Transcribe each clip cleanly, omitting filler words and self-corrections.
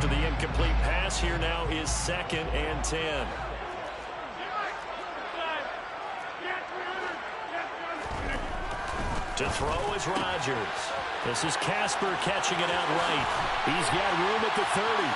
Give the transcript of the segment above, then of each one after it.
After the incomplete pass, here now is 2nd and 10. To throw is Rodgers. This is Casper catching it out right. He's got room at the 30.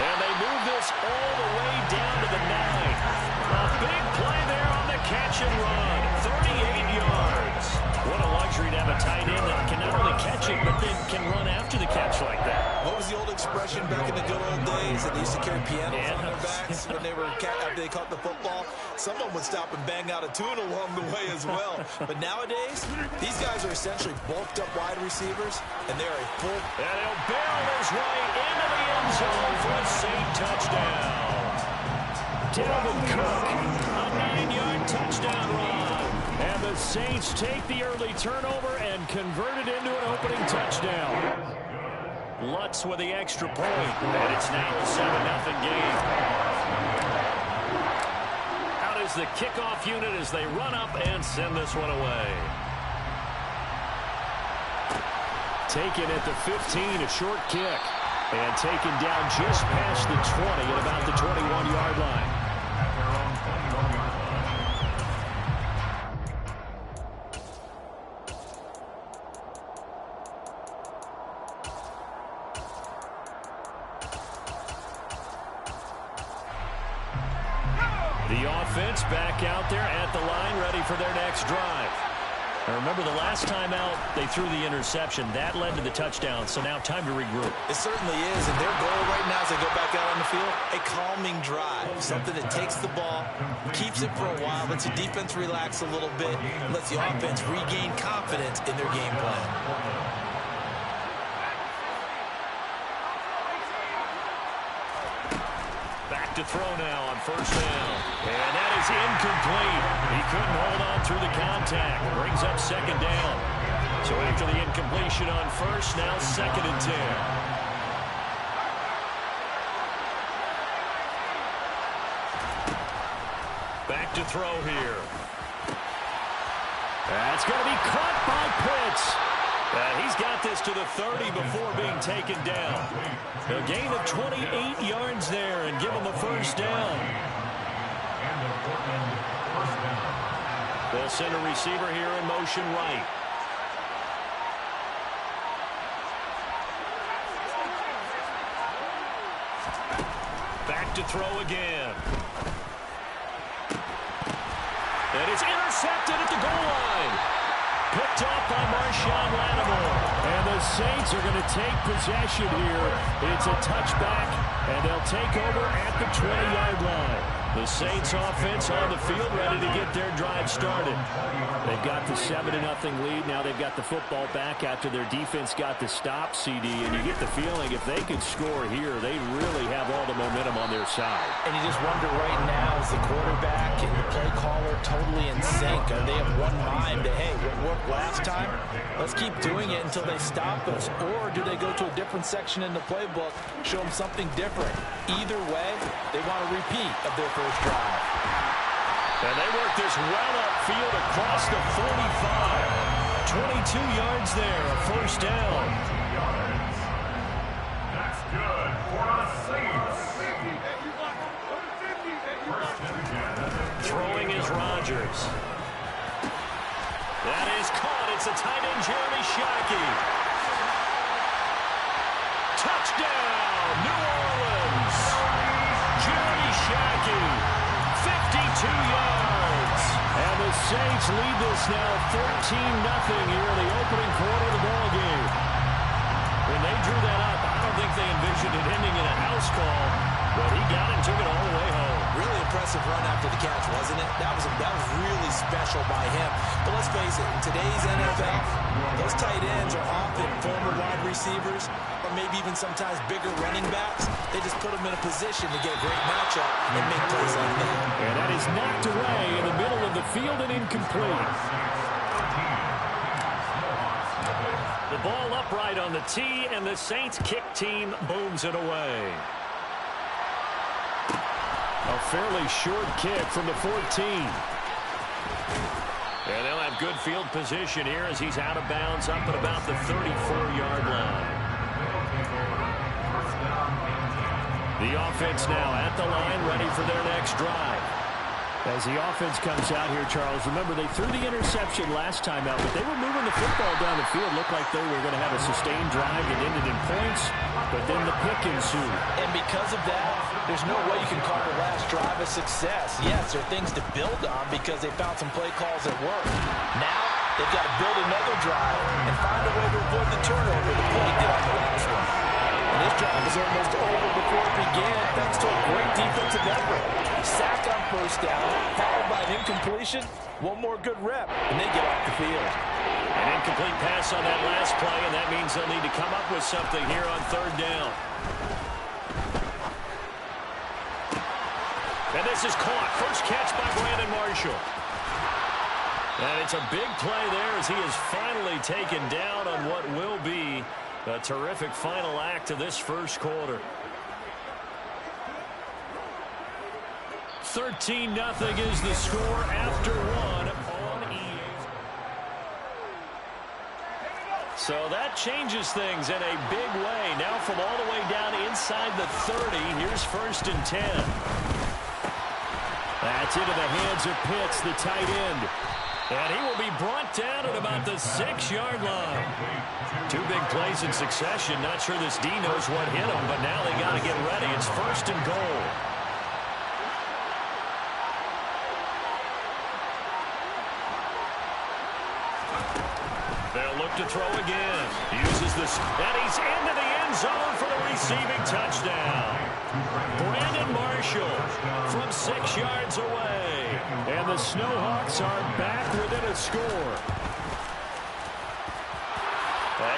And they move this all the way down to the 9. A big play there on the catch and run. 38 yards. What a luxury to have a tight end that can not only catch it, but then can run after the catch like that. What was the old expression back in the good old days? That they used to carry pianos on their backs when they were after they caught the football. Someone would stop and bang out a tune along the way as well. But nowadays, these guys are essentially bulked up wide receivers, and they're a full. And he'll barrel his way into the end zone for a Saint touchdown. Dalvin Cook, a 9-yard touchdown run. And the Saints take the early turnover and convert it into an opening touchdown. Lutz with the extra point, and it's now a 7-0 game. Out is the kickoff unit as they run up and send this one away. Taken at the 15, a short kick. And taken down just past the 20 at about the 21-yard line. The offense back out there at the line, ready for their next drive. Now remember, the last time out, they threw the interception. That led to the touchdown, so now time to regroup. It certainly is, and their goal right now as they go back out on the field, a calming drive. Something that takes the ball, keeps it for a while, lets the defense relax a little bit, lets the offense regain confidence in their game plan. Back to throw now on first down. And that is incomplete. He couldn't hold on through the contact. Brings up 2nd down. So after the incompletion on first, now 2nd and 10. Back to throw here. That's going to be caught by Pitts. He's got this to the 30 before being taken down. A gain of 28 yards there and give him the first down. They'll send a receiver here in motion right. Back to throw again. And it's intercepted at the goal line. Picked up by Marshawn Lattimore. And the Saints are going to take possession here. It's a touchback, and they'll take over at the 20-yard line. The Saints offense on the field ready to get their drive started. They've got the 7-0 lead. Now they've got the football back after their defense got the stop, CD. And you get the feeling if they could score here, they really have all the momentum on their side. And you just wonder right now, is the quarterback and the play caller totally in sync? Are they of one mind that, hey, what worked last time? Let's keep doing it until they stop us. Or do they go to a different section in the playbook, show them something different? Either way, they want a repeat of their first drive. And they work this well upfield across the 45. 22 yards there, a first down. That's good for the Saints. Throwing is Rodgers. That is caught. It's a tight end, Jeremy Shockey. Touchdown, New Orleans. Jeremy Shockey, 52 yards. And the Saints lead this now 13-0 here in the opening quarter of the ball game. When they drew that up, I don't think they envisioned it ending in a house call, but he got it and took it all the way home. Really impressive run after the catch, wasn't it? That was really special by him. But let's face it, in today's NFL, those tight ends are often former wide receivers or maybe even sometimes bigger running backs. They just put them in a position to get a great matchup and make plays like that. And that is knocked away in the middle of the field and incomplete. The ball upright on the tee, and the Saints kick team booms it away. A fairly short kick from the 14. And they'll have good field position here as he's out of bounds up at about the 34-yard line. The offense now at the line, ready for their next drive. As the offense comes out here, Charles, remember they threw the interception last time out, but they were moving the football down the field. Looked like they were going to have a sustained drive that ended in points, but then the pick ensued. And because of that, there's no way you can call the last drive a success. Yes, there are things to build on because they found some play calls that work. Now, they've got to build another drive and find a way to avoid the turnover the play did on the last one. And this drive was almost over before it began thanks to a great defensive effort. Sack on first down, followed by an incompletion. One more good rep, and they get off the field. An incomplete pass on that last play, and that means they'll need to come up with something here on third down. And this is caught. First catch by Brandon Marshall. And it's a big play there as he is finally taken down on what will be a terrific final act of this first quarter. 13-0 is the score after one on EA. So that changes things in a big way. Now from all the way down inside the 30, here's 1st and 10. That's into the hands of Pitts, the tight end. And he will be brought down at about the 6-yard line. Two big plays in succession. Not sure this D knows what hit him, but now they got to get ready. It's 1st and goal. They'll look to throw again. Uses this, and he's into the end zone for the receiving touchdown. Brandon Marshall from 6 yards away. And the Snowhawks are back within a score.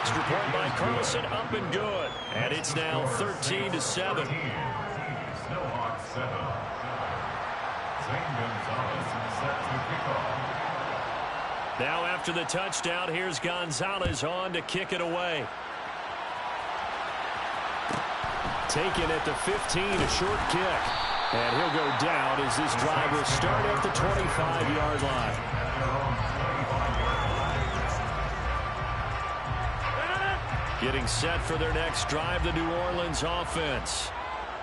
Extra point by Carlson, up and good. And it's now 13-7. Snowhawks 7. Zane Gonzalez set to kick off. Now after the touchdown, here's Gonzalez on to kick it away. Taken at the 15, a short kick. And he'll go down as this drive will start at the 25-yard line. Getting set for their next drive, the New Orleans offense.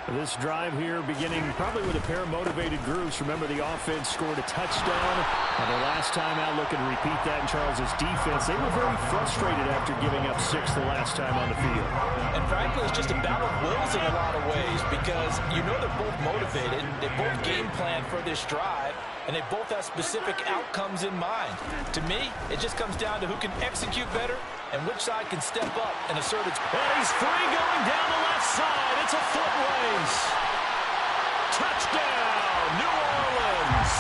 This drive here beginning probably with a pair of motivated groups. Remember, the offense scored a touchdown. And the last time out, looking to repeat that in Charles's defense. They were very frustrated after giving up 6 the last time on the field. And frankly, it's just a battle of wills in a lot of ways because you know they're both motivated. They both game plan for this drive, and they both have specific outcomes in mind. To me, it just comes down to who can execute better and which side can step up and assert its... And he's free going down the left side. It's a foot race. Touchdown, New Orleans.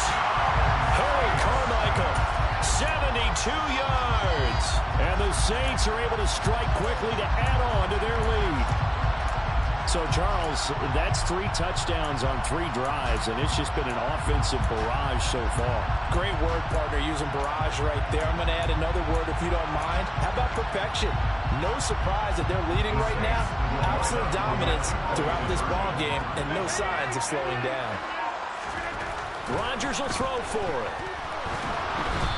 Harry Carmichael, 72 yards. And the Saints are able to strike quickly to add on to their lead. So, Charles, that's 3 touchdowns on 3 drives, and it's just been an offensive barrage so far. Great word, partner, using barrage right there. I'm going to add another word if you don't mind. How about perfection? No surprise that they're leading right now. Absolute dominance throughout this ball game, and no signs of slowing down. Rodgers will throw for it.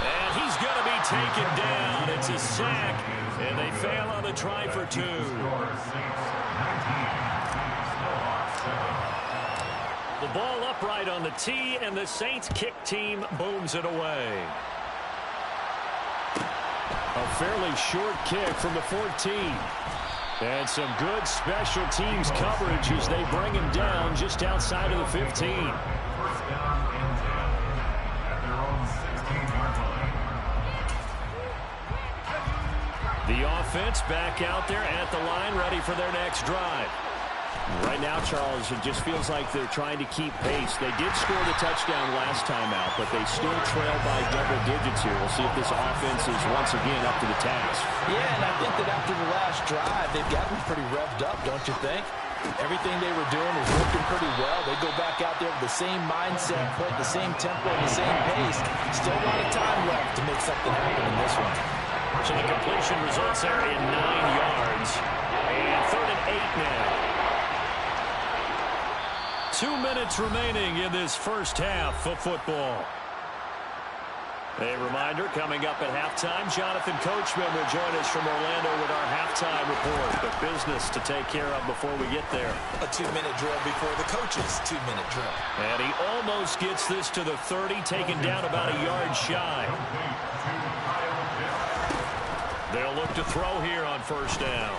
And he's going to be taken down. It's a sack, and they fail on the try for 2. The ball upright on the tee, and the Saints kick team booms it away. A fairly short kick from the 14. And some good special teams coverage as they bring him down just outside of the 15. First down and 10 at their own 16-yard line. The offense back out there at the line, ready for their next drive. Right now, Charles, it just feels like they're trying to keep pace. They did score the touchdown last time out, but they still trail by double digits here. We'll see if this offense is once again up to the task. Yeah, and I think that after the last drive, they've gotten pretty revved up, don't you think? Everything they were doing was working pretty well. They go back out there with the same mindset, play at the same tempo, and the same pace. Still a lot of time left to make something happen in this one. So the completion results there in 9 yards. And 3rd and 8 now. 2 minutes remaining in this first half of football. A reminder, coming up at halftime, Jonathan Coachman will join us from Orlando with our halftime report. But business to take care of before we get there. A 2-minute drill before the coach's 2-minute drill. And he almost gets this to the 30, taken down about a yard shy. They'll look to throw here on first down.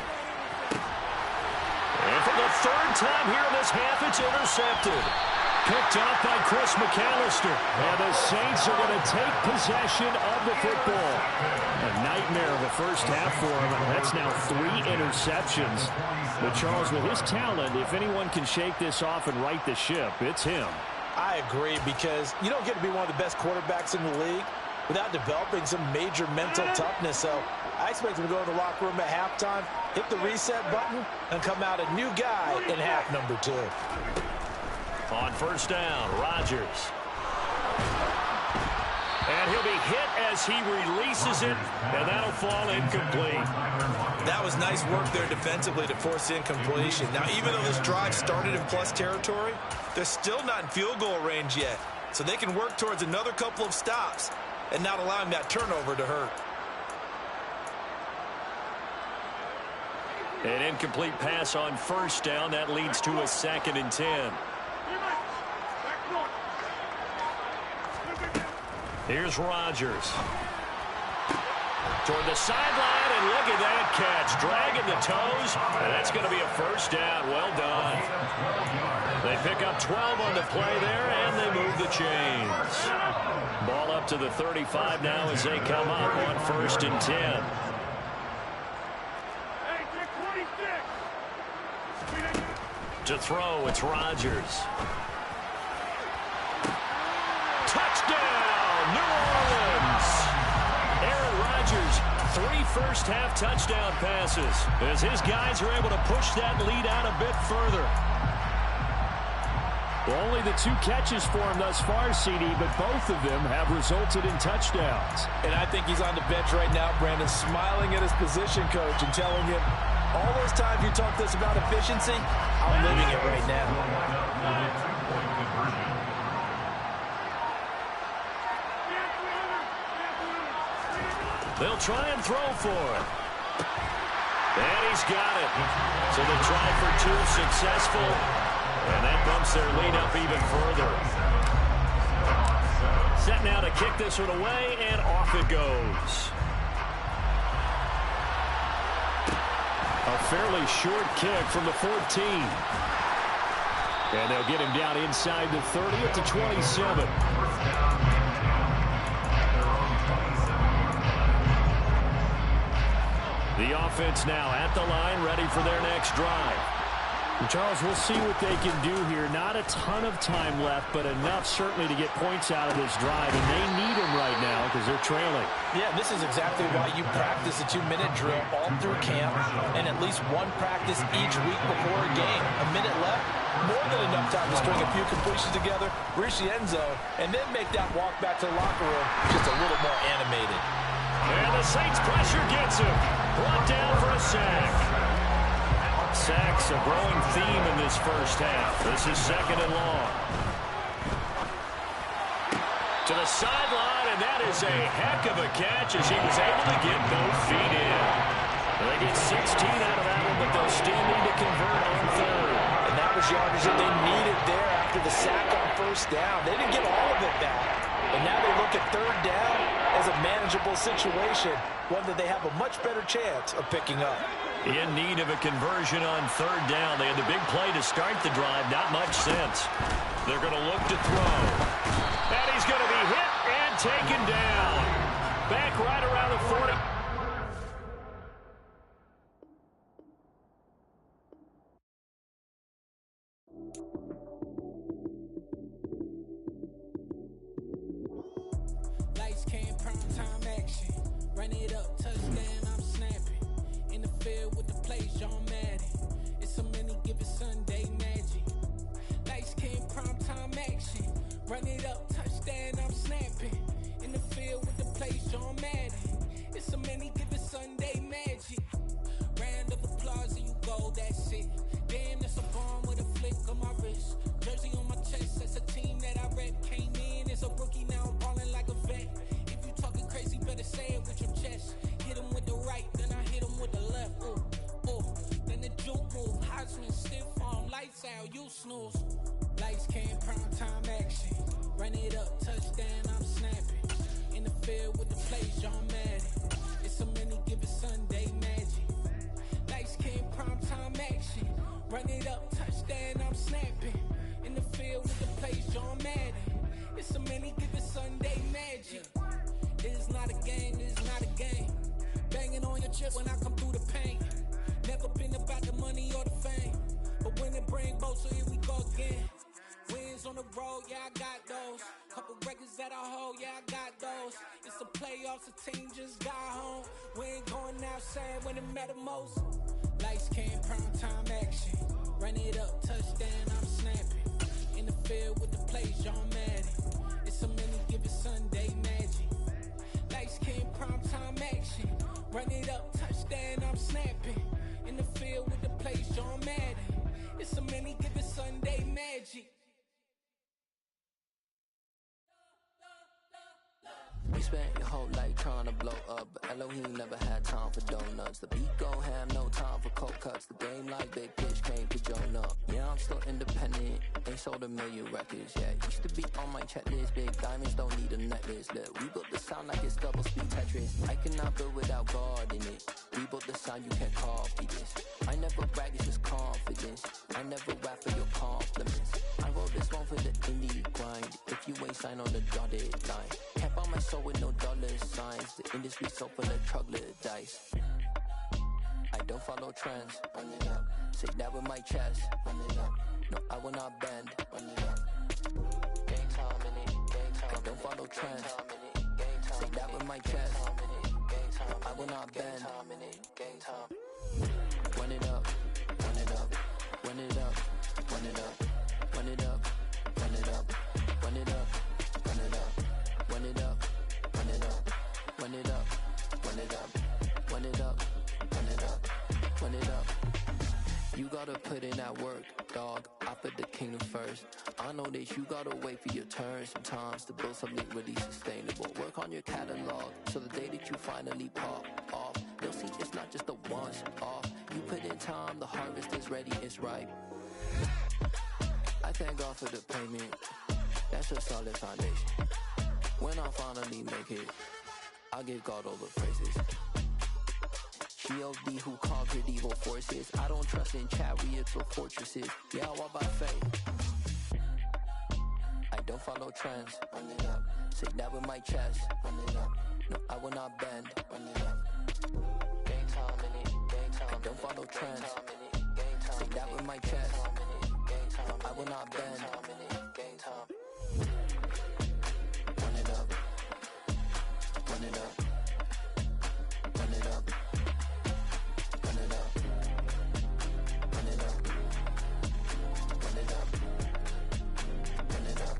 And for the third time here in this half, it's intercepted. Picked off by Chris McAllister. And the Saints are going to take possession of the football. A nightmare of a first half for him. That's now 3 interceptions. But Charles, with his talent, if anyone can shake this off and right the ship, it's him. I agree, because you don't get to be one of the best quarterbacks in the league without developing some major mental toughness. So I expect him to go in the locker room at halftime, hit the reset button, and come out a new guy in half number 2. On first down, Rodgers. And he'll be hit as he releases it, and that'll fall incomplete. That was nice work there defensively to force incompletion. Now, even though this drive started in plus territory, they're still not in field goal range yet. So they can work towards another couple of stops and not allowing that turnover to hurt. An incomplete pass on first down. That leads to a 2nd and 10. Here's Rodgers. Toward the sideline, and look at that catch. Dragging the toes, and that's going to be a first down. Well done. They pick up 12 on the play there, and they move the chains. Ball up to the 35 now as they come up on 1st and 10. To throw, it's Rodgers. Touchdown, New Orleans! Aaron Rodgers, 3 first-half touchdown passes as his guys are able to push that lead out a bit further. Well, only the 2 catches for him thus far, CD, but both of them have resulted in touchdowns. And I think he's on the bench right now, Brandon, smiling at his position coach and telling him, all those times you talked to us about efficiency, I'm living it right now. They'll try and throw for it. And he's got it. So the try for 2 successful. And that bumps their lead up even further. Set now to kick this one away, and off it goes. A fairly short kick from the 14. And they'll get him down inside the 30 at the 27. The offense now at the line, ready for their next drive. And Charles, we'll see what they can do here. Not a ton of time left, but enough certainly to get points out of this drive. And they need them right now because they're trailing. Yeah, this is exactly why you practice a 2-minute drill all through camp and at least 1 practice each week before a game. A minute left, more than enough time to string a few completions together, reach the end zone, and then make that walk back to the locker room just a little more animated. And the Saints pressure gets him. Brought down for a sack. Sacks a growing theme in this first half. This is 2nd and long. To the sideline, and that is a heck of a catch as he was able to get both feet in. They get 16 out of that one, but they'll still need to convert on 3rd. And that was yardage that they needed there after the sack on first down. They didn't get all of it back. And now they look at 3rd down as a manageable situation, one that they have a much better chance of picking up. In need of a conversion on 3rd down. They had the big play to start the drive. Not much sense. They're going to look to throw. And he's going to be hit and taken down. Back right around the 40. Lights came, prime time action. Run it up, touchdown, I'm snapping. In the field with the plays, John Madden. It's a many given Sunday magic. Lights came, prime time action. Run it up, touchdown, I'm snapping. In the field with the plays, John Madden. It's a many given Sunday magic. Round of applause and you go, that's it. Damn, that's a bomb with a flick on my wrist. Jersey on my chest, that's a team that I rep. Came in as a rookie, now I'm ballin' like a vet. If you Sal, you snooze. Lights came, prime time action. Run it up, touchdown, I'm snapping. In the field with the plays, John Madden. It's a many given Sunday magic. Lights came, prime time action. Run it up, touchdown, I'm snapping. In the field with the plays, John Madden. It's a many given Sunday magic. It is not a game, it is not a game. Banging on your chip when I come through the paint. Never been about the money or the fame. But when it bring both, so here we go again. Wins on the road, yeah, I got those. Couple records that I hold, yeah, I got those. It's the playoffs, the team just got home. We ain't going outside when it matter most. Lights came, prime time action. Run it up, touchdown, I'm snapping. In the field with the plays, John Madden. It's a many given Sunday magic. Lights came, prime time action. Run it up, touchdown, I'm snapping. In the field with the plays, John Madden. It's a many given Sunday magic. You spent your whole life trying to blow up, but Elohim never had time for donuts. The beat gon' have no time for cold cuts. The game like Big Pitch came to join up. Yeah, I'm still independent, ain't sold a million records yet. Used to be on my checklist, big diamonds don't need a necklace. Look, we built the sound like it's double speed Tetris. I cannot build without God in it. We built the sound, you can't copy this. I never brag, it's just confidence. I never rap for your compliments. I wrote this one for the indie grind. If you ain't signed on the dotted line, can't buy my soul with no dollar signs. The industry so full of troglodytes. I don't follow trends. Run it up. Say that with my chest. Run it up. No, I will not bend. Run it up. Gang time in it. Gang time. I don't follow trends. Say that with my chest. No, I will not bend. Gang time. Run it up. Run it up. Run it up. Run it up. Run it up. Run it up. Run it up. Run it up. Run it up. Run it up. Run it up. Run it up. Run it up. Run it up. Run it up. You gotta put in that work, dog. I put the kingdom first. I know that you gotta wait for your turn sometimes to build something really sustainable. Work on your catalog, so the day that you finally pop off, you'll see it's not just a once off. You put in time, the harvest is ready, it's ripe. I thank God for the payment. That's a solid foundation. When I finally make it, I'll give God all the praises. G.O.D. who conquered evil forces. I don't trust in chariots or fortresses. Yeah, I walk by faith. I don't follow trends. Run it up. Say that with my chest. Run it up. No, I will not bend. Run it up. Gang time in it. Gang time. I don't follow trends. Say that with my chest. No, I will not bend. Gang time. Run it up. Run it up. Run it up. Run it up. Run it up. Run it up. Run it up.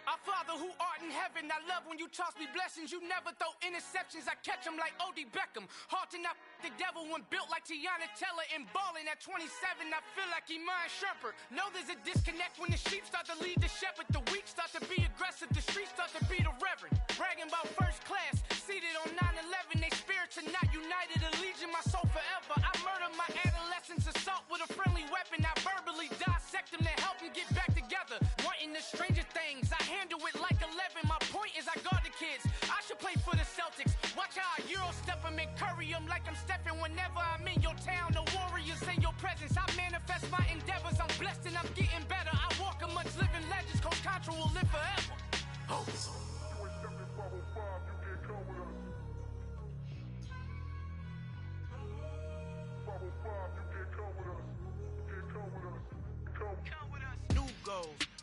Our Father who art in heaven, I love when you toss me blessings. You never throw interceptions, I catch them like O.D. Beckham. Hard to not the devil when built like Tiana Teller and balling at 27. I feel like Iman Shumpert. Know there's a disconnect when the sheep start to lead the shepherd. The weak start to be aggressive, the streets start to be the reverend. Bragging about first class, seated on 9/11. They spirits are not united, a legion, my soul forever. I murdered my adolescence, assault with a friendly weapon. I verbally dissect them to help them get back together. Wanting the stranger things, I handle it like 11. My point is I guard the kids. I should play for the Celtics. Watch how I Euro step them and curry them like I'm stepping. Whenever I'm in your town, the Warriors in your presence. I manifest my endeavors. I'm blessed and I'm getting better. I walk amongst living legends. Coach Contra will live forever. Oh.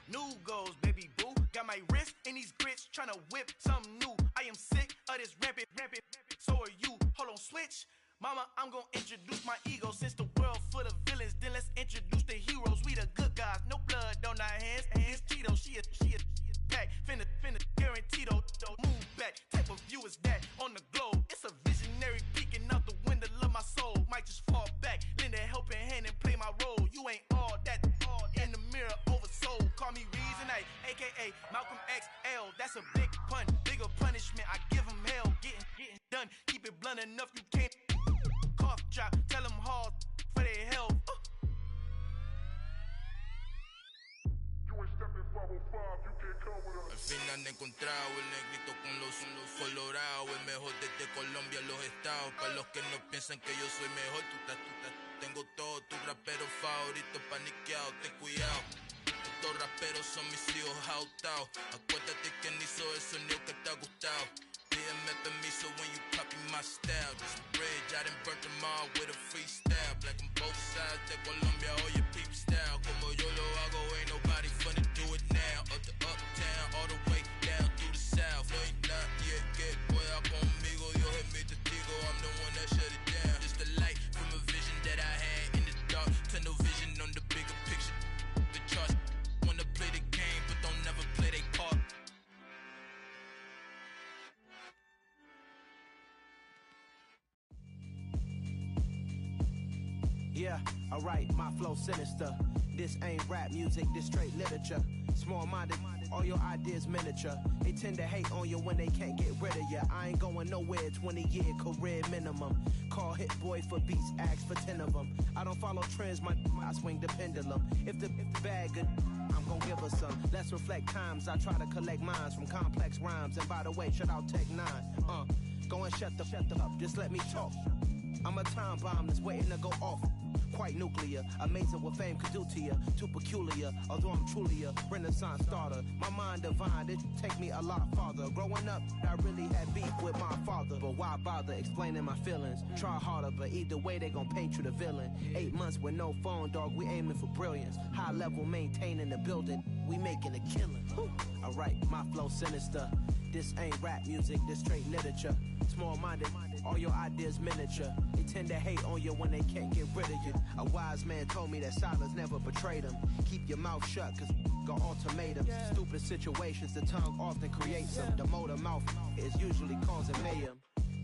New goals, baby boo. Got my wrist in these grits, tryna whip something new. I am sick of this rampant. So are you. Hold on, switch. Mama, I'm gonna introduce my ego. Since the world full of villains, then let's introduce the heroes. We the good guys, no blood on our hands. It's Tito, she is pack. Finna, guaranteed, move back. Type of view is that on the globe. It's a visionary peeking out the window of my soul. Might just fall back, lend a helping hand and play my role. You ain't all that in the mirror over AKA Malcolm XL. That's a big pun, bigger punishment. I give them hell, getting done. Keep it blunt enough, you can't cough drop. Tell them hard for their health. Al fin han encontrado el negrito con los colorados, el mejor desde Colombia, los estados. Para los que no piensan que yo soy mejor, tengo todo, tu rapero favorito paniqueado, ten cuidado. Estos raperos son mis hijos jautados. Acuérdate quién hizo el sonido que te ha gustado. Pídeme permiso when you copy my style. This bridge, I done burnt them all with a freestyle. Black on both sides de Colombia, oye peep style. Como yo lo hago, ain't nobody finna do it now. Up to uptown, all the way down through the south. No hay nadie que pueda conmigo, Dios es mi testigo. I'm the one that shut it down. Just the light from a vision that I had in the dark. Tunnel vision on the bigger picture. The charts wanna play the game, but don't never play their part. Yeah, alright, my flow sinister. This ain't rap music, this straight literature. Small-minded, all your ideas miniature. They tend to hate on you when they can't get rid of you. I ain't going nowhere, 20-year career minimum. Call Hit Boy for beats, ask for 10 of them. I don't follow trends, I swing the pendulum. If the bag good, I'm gon' give her some. Let's reflect times, I try to collect minds from complex rhymes. And by the way, shout out Tech 9. Go and shut the up, just let me talk. I'm a time bomb that's waiting to go off. Quite nuclear, amazing what fame could do to you. Too peculiar, although I'm truly a renaissance starter. My mind divine, it take me a lot farther. Growing up, I really had beef with my father. But why bother explaining my feelings? Try harder, but either way they gon' paint you the villain. 8 months with no phone, dog, we aiming for brilliance. High level maintaining the building, we making a killing. Alright, my flow sinister. This ain't rap music, this straight literature. Small-minded, all your ideas miniature. They tend to hate on you when they can't get rid of you. A wise man told me that silence never betrayed him. Keep your mouth shut, cause got ultimatums. Stupid situations, the tongue often creates them. The motor mouth is usually causing mayhem.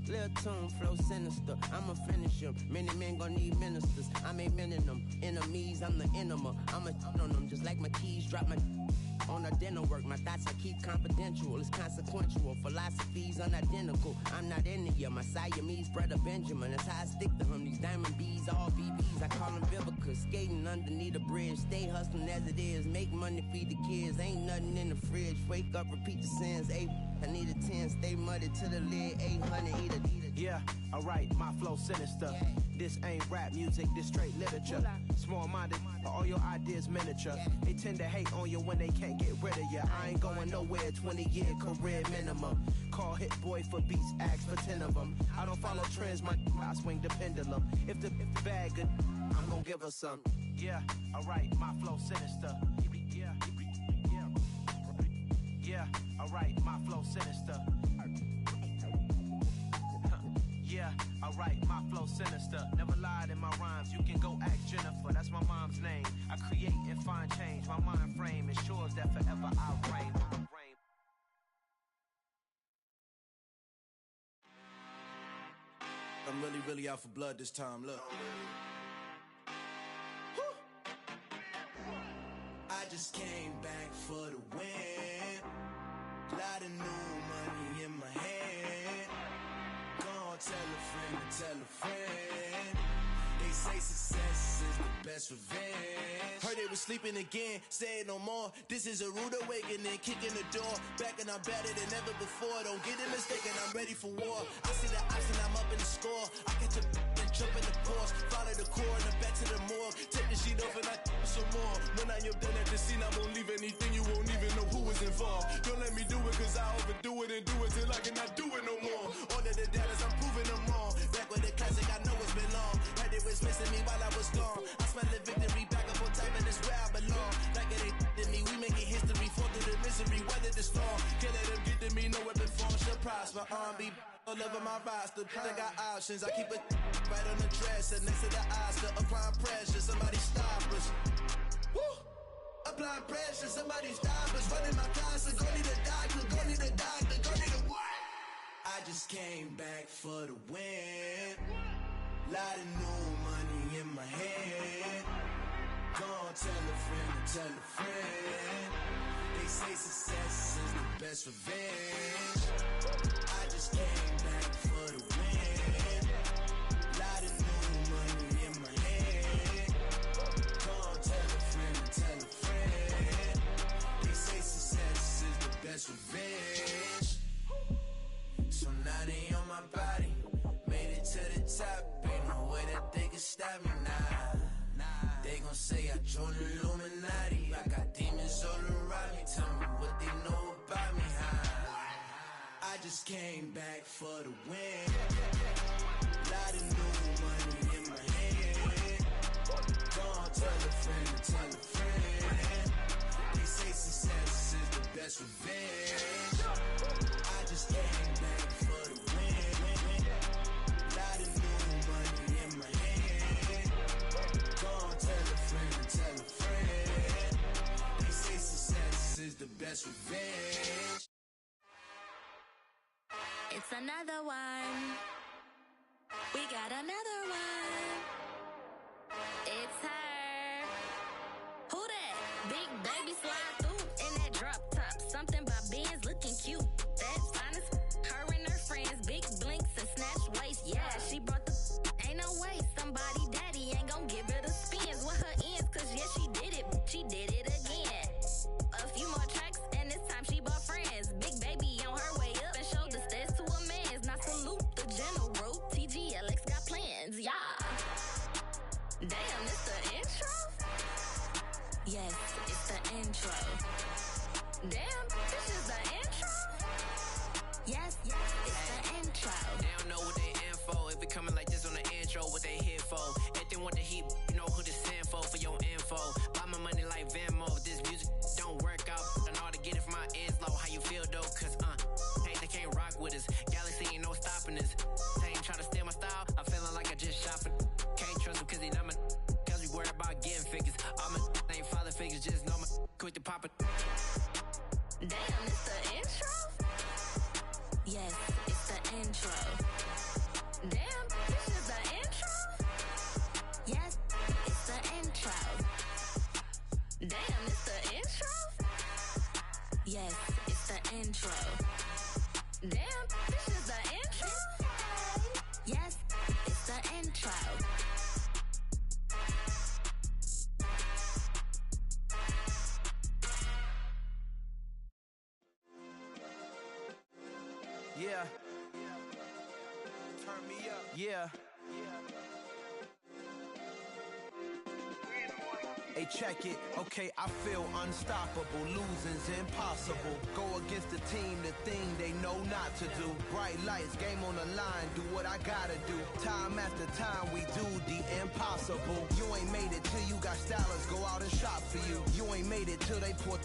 Lil' tune, flow sinister, I'ma finish him. Many men gon' need ministers, I'm a men in them. Enemies, I'm the enema, I'ma on them. Just like my keys, drop my on a dinner work. My thoughts I keep confidential, it's consequential. Philosophies unidentical, I'm not in it. My Siamese brother Benjamin, that's how I stick to him. These diamond bees, all BBs, I call them Vivica. Skating underneath the bridge, stay hustling as it is. Make money, feed the kids, ain't nothing in the fridge. Wake up, repeat the sins, I need a 10, stay muddy to the lid, 800, eat a. Yeah, alright, my flow sinister. This ain't rap music, this straight literature. Small-minded, all your ideas miniature. They tend to hate on you when they can't get rid of you. I ain't going nowhere, 20-year career minimum. Call Hit Boy for beats, ask for 10 of them. I don't follow trends, I swing the pendulum. If the bag good, I'm gon' give her some. Yeah, alright, my flow sinister. Yeah, alright, my flow sinister. Yeah, alright, my flow sinister. Never lied in my rhymes, you can go ask Jennifer, that's my mom's name. I create and find change, my mind frame ensures that forever I reign. I'm really out for blood this time, look. I just came back for the win. Lot of new money in my hand. Gonna tell a friend to tell a friend. They say success is the best revenge. Heard they was sleeping again, say it no more. This is a rude awakening, kicking the door. Back and I'm better than ever before. Don't get it mistaken, I'm ready for war. I see the option, I'm up in the score. I catch a and jump in the Porsche. Follow the core and the back to the morgue. Take the sheet off and I some more. When I am done at the scene, I won't leave anything. You won't even know who is involved. Don't let me do it, cause I overdo it and do it till I cannot do it no more. All of the doubters, I'm proving them wrong. Back with the classic, I know it's been long. Heard they was missing me while I was gone. I smell the victory, back up on time, and it's where I belong. Like it ain't to me, we making history. Fall through the misery, weather the storm. Can't let them get to me, no weapon form should prosper. R&B all over my roster. I got options, I keep it right on the dresser. Next to the Oscar, applying pressure, somebody stop us. Woo! Applying pressure, somebody stop us. Running my closet, go need a doctor, go need a doctor, go need a what? I just came back for the win. Lot of new money in my hand. Gonna tell a friend to tell a friend. They say best revenge. I just came back for the win. Lot of new money in my hand. Go on, tell a friend and tell a friend. They say success is the best revenge. So now they on my body. Made it to the top. Ain't no way that they can stop me now. They gon' say I joined the Illuminati. I got demons all around me. Tell me what they know about me, huh? I just came back for the win. Lot of new money in my hand. Go on, tell a friend and tell a friend. They say success is the best revenge. I just came back for the win. Lot of new money in my hand. Go on, tell a friend and tell a friend. They say success is the best revenge. It's another one. We got another one. It's her. Who that? Big baby slide through in that drop top. Something by Benz looking cute. That's honest. Her and her friends, big blinks and snatch waist. Yeah, she brought the. Ain't no way somebody daddy ain't gon' give her the spins with her ends. Cause yeah, she did it. She did it again. A few more tracks and this time she bought friends. Big baby on her way up and showed the stairs to a man's. Now salute the general. TGLX got plans, yeah. Damn, it's the intro? Yes, it's the intro. Damn, this is the intro? Yes, it's the intro. They don't know what they in for. If we coming like this on the intro, what they here for? If they want the heat, you know who to send for your info. Buy my money like Venmo. If this music don't work out, I know how to get it from my ends low. How you feel though? Cause hey, they can't rock with us. Galaxy ain't no stopping us. They ain't trying to steal my style. I'm feeling like I just shopping. Can't trust them cause they not my. Cause we worried about getting figures. All my ain't father figures, just know my quick to pop it. Damn, it's the intro? Yes, it's the intro. Damn, this is the intro? Yes, it's the intro. Damn, it's the intro? Yes, it's the intro. Damn, this is the intro? Yes, it's the intro. Yeah. Turn me up. Yeah. Hey, check it. Okay, I feel unstoppable. Losing's impossible. Go against the team, the thing they know not to do. Bright lights, game on the line, do what I gotta do. Time after time, we do the impossible. You ain't made it till you got stylists go out and shop for you. You ain't made it till they put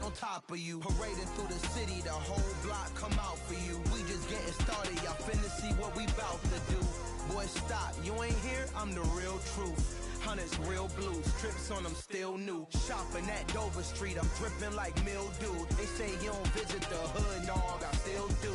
on top of you. Parading through the city, the whole block come out for you. We just getting started, y'all finna see what we bout to do. Boy, stop, you ain't here, I'm the real truth. Hundreds real blue, strips on them still new. Shopping at Dover Street, I'm dripping like mildew. They say you don't visit the hood, dog, I still do.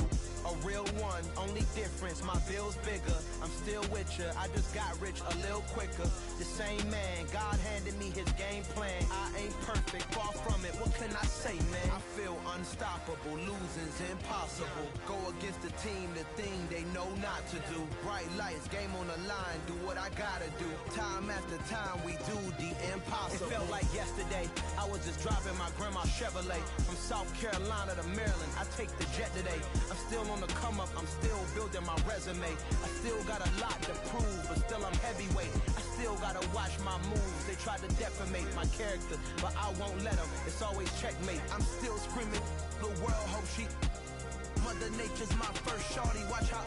A real one, only difference, my bill's bigger. I'm still with ya, I just got rich a little quicker. The same man, God handed me his game plan. I ain't perfect, far from it, what can I say, man? I feel unstoppable, losing's impossible. Go against the team, the thing they know not to do. Bright lights, game on the line, do what I gotta do. Time after time, we do the impossible. It felt like yesterday, I was just driving my grandma's Chevrolet. From South Carolina to Maryland, I take the jet today. I'm still on the come up, I'm still building my resume. I still got a lot to prove, but still I'm heavyweight. I still gotta watch my moves. They tried to defamate my character, but I won't let them. It's always checkmate. I'm still screaming, the world hope she. Mother Nature's my first shorty, watch how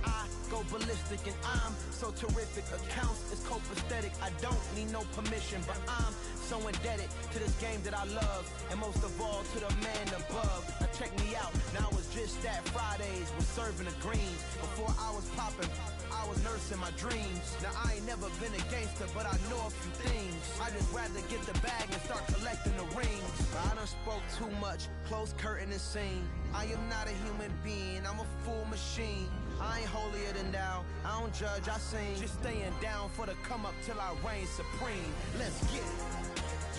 I go ballistic and I'm so terrific. Accounts is copacetic, I don't need no permission, but I'm so indebted to this game that I love, and most of all to the man above. Now check me out, now it's just that Fridays was serving the greens. Before I was popping, I was nursing my dreams. Now I ain't never been a gangster, but I know a few things. I just rather get the bag and start collecting the rings. I done spoke too much, close curtain and scene. I am not a human being, I'm a full machine. I ain't holier than thou, I don't judge, I sing. Just staying down for the come up till I reign supreme. Let's get it.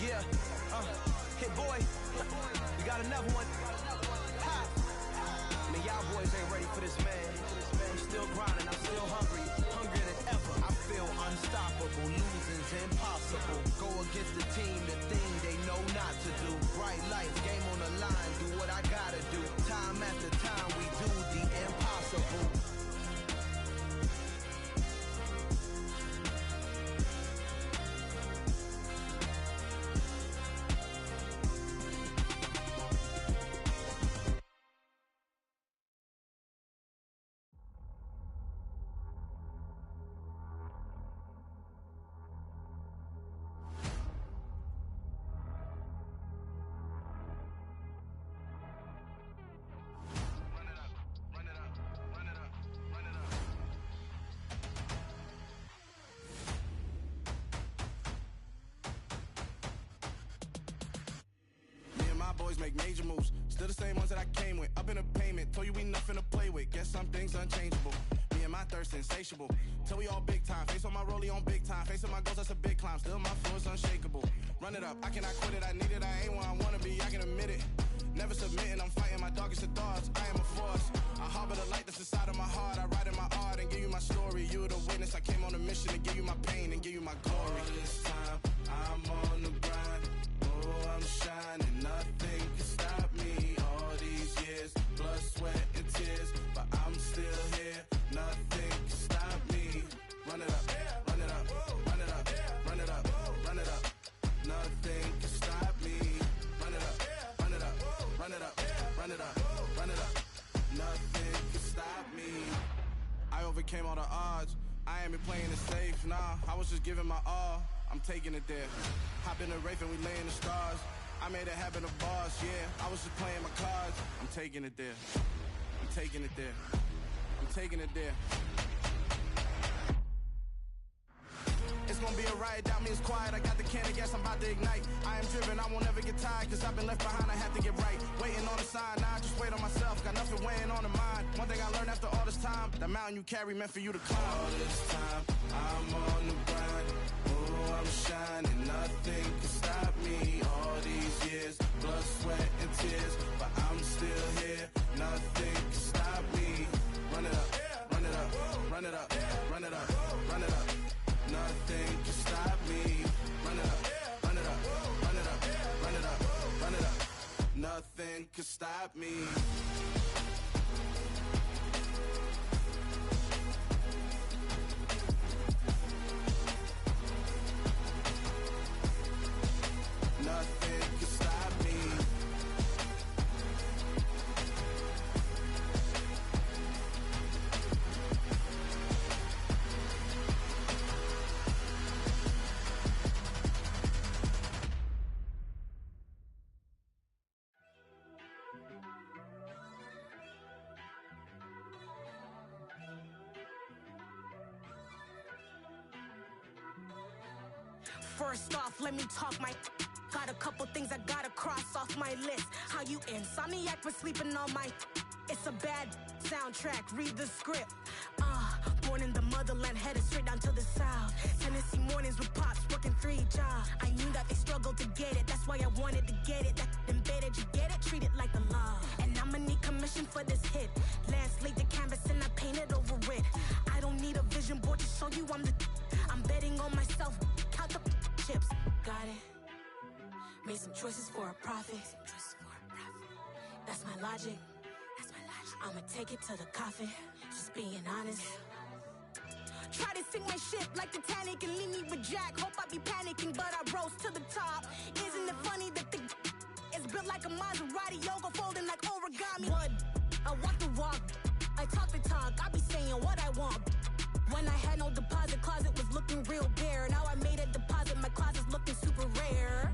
Yeah, Kid Boy, you got another one. Ha. Man, y'all boys ain't ready for this, man. I'm still grinding, I'm still hungry, hungrier than ever. I feel unstoppable, losing's impossible. Go against the team, the thing they know not to do. Bright lights, game on the line, do what I gotta do. Time after time, we do the impossible. Boys make major moves, still the same ones that I came with. Up in the payment, told you we nothing to play with. Guess some things unchangeable. Me and my thirst insatiable. Till we all big time. Face on my rollie on big time. Facing my goals, that's a big climb. Still my flow is unshakable. Run it up, I cannot quit it. I need it, I ain't where I wanna be. I can admit it. Never submitting, I'm fighting my darkest of thoughts. I am a force. I harbor the light that's inside of my heart. I write in my art and give you my story. You the witness. I came on a mission to give you my pain and give you my glory. All this time, I'm on the grind. Oh, I'm shining. Nothing can stop me. All these years, blood, sweat, and tears. But I'm still here. Nothing can stop me. Run it up, run it up, run it up, run it up, run it up. Nothing can stop me. Run it up, run it up, run it up, run it up, run it up. Nothing can stop me. I overcame all the odds. I ain't been playing it safe, nah. I was just giving my all. I'm taking it there. Hop in the Wraith and we lay in the stars. I made it happen to boss, yeah. I was just playing my cards. I'm taking it there. I'm taking it there. I'm taking it there. It's gonna be a riot, doubt me it's quiet. I got the can of gas, I'm about to ignite. I am driven, I won't ever get tired. Cause I've been left behind, I have to get right. Waiting on the sign, now I just wait on myself. Got nothing weighing on the mind. One thing I learned after all this time, the mountain you carry meant for you to climb. All this time, I'm on the grind. Oh, I'm shining, nothing can stop me. All these years, blood, sweat, and tears. But I'm still here, nothing can stop me. Run it up, run it up, run it up, run it up, run it up. Nothing can stop me. Run it up, run it up, run it up, run it up, run it up. Nothing can stop me. Nothing can stop me. First off, let me talk my. Got a couple things I gotta cross off my list. How you insomniac for sleeping on my. It's a bad soundtrack, read the script. Born in the motherland, headed straight down to the south. Tennessee mornings with pops, working 3 jobs. I knew that they struggled to get it, that's why I wanted to get it. That embedded, you get it, treat it like the law. And I'ma need commission for this hit. Lance laid the canvas and I painted over it. I don't need a vision board to show you I'm the. I'm betting on myself, count the chips. Got it. Made some choices for a profit. That's my logic. I'ma take it to the coffin. Just being honest. Try to sink my ship like Titanic and leave me with Jack. Hope I be panicking, but I rose to the top. Isn't it funny that the is built like a Maserati, yoga folding like origami? What? I walk the walk. I talk the talk. I be saying what I want. When I had no deposit, closet was looking real bare. Now I made a deposit, my closet's looking super rare.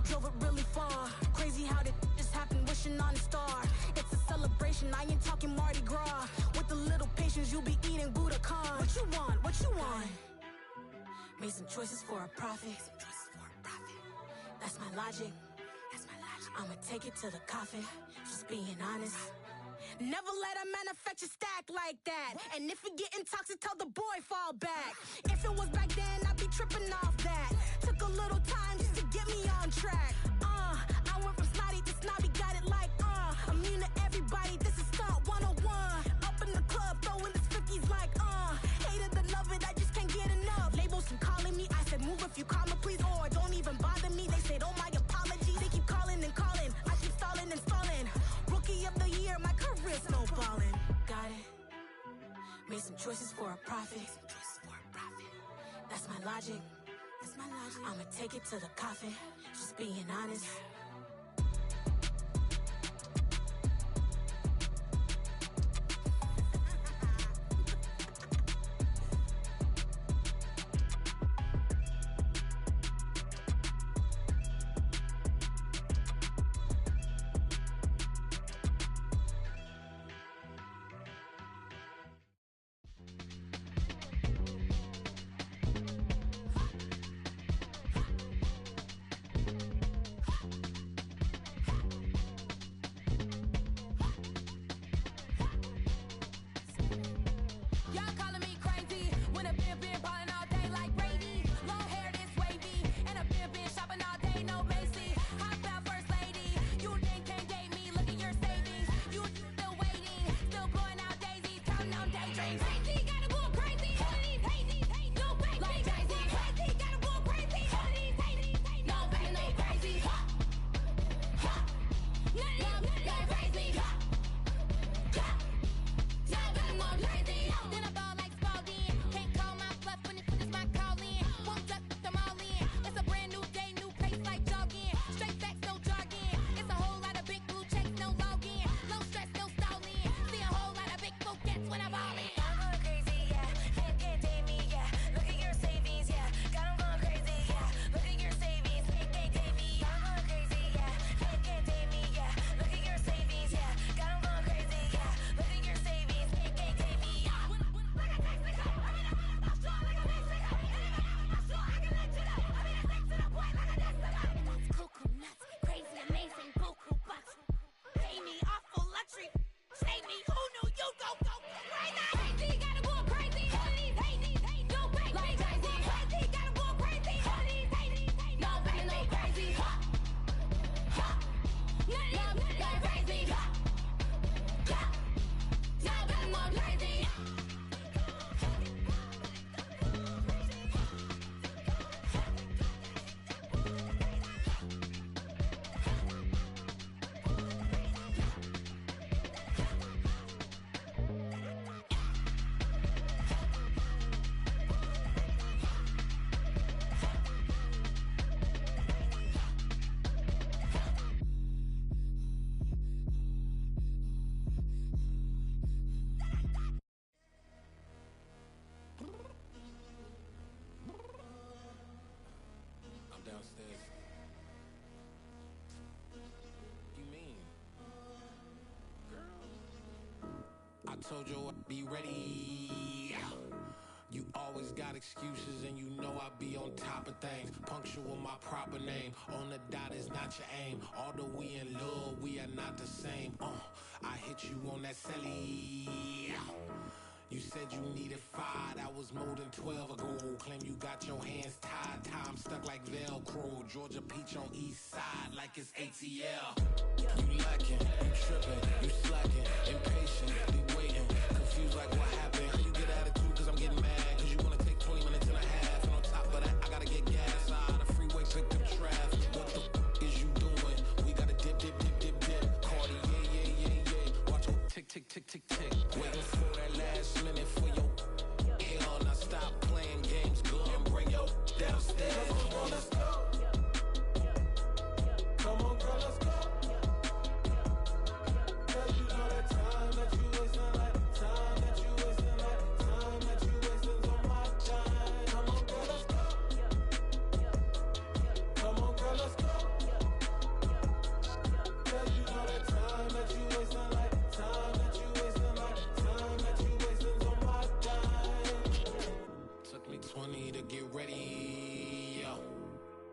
Drove it really far. Crazy how did this happen, wishing on a star. It's a celebration, I ain't talking Mardi Gras. With a little patience, you'll be eating Budokan. What you want? What you want? Made some choices for a profit. That's my logic. I'ma take it to the coffin. Just being honest. Never let a manufacture stack like that. And if it getting toxic, tell the boy fall back. If it was back then, I'd be tripping off that. Took a little time just to get me on track. you call me, please, or don't even bother me. They said, oh, my apology. They keep calling and calling. I keep stalling and stalling. Rookie of the year, my career snowballing. Got it. Made some choices for a profit. That's my logic. I'ma take it to the coffin. Just being honest. Told you I'd be ready. You always got excuses and you know I be on top of things. Punctual my proper name. On the dot is not your aim. Although we in love, we are not the same. I hit you on that celly. You said you needed 5, that was more than 12 ago. Claim you got your hands tied, time stuck like Velcro. Georgia Peach on east side like it's ATL. You lacking, you tripping, you slacking, impatient, be waiting, confused like what happened. How you get attitude cause I'm getting mad, cause you wanna take 20 minutes and a half. And on top of that, I gotta get gas out of the freeway, picked up traffic. What the is you doing? We gotta dip, dip, dip, dip, dip. Cardi, yeah. Watch your tick, tick, tick, tick, tick. Waiting for that last minute for your hell. Now stop playing games, go and bring your downstairs. Come on, girl, let's go. Come on, girl, let's go. Cause you know that time that you wasting, like time that you wasting, like time that you wasting on my time. Come on, girl, let's go. Come on, girl, let's go. Cause you know that time that you wasting, like time that you wasting, like time that you wasting on my time. Took me 20 to get ready.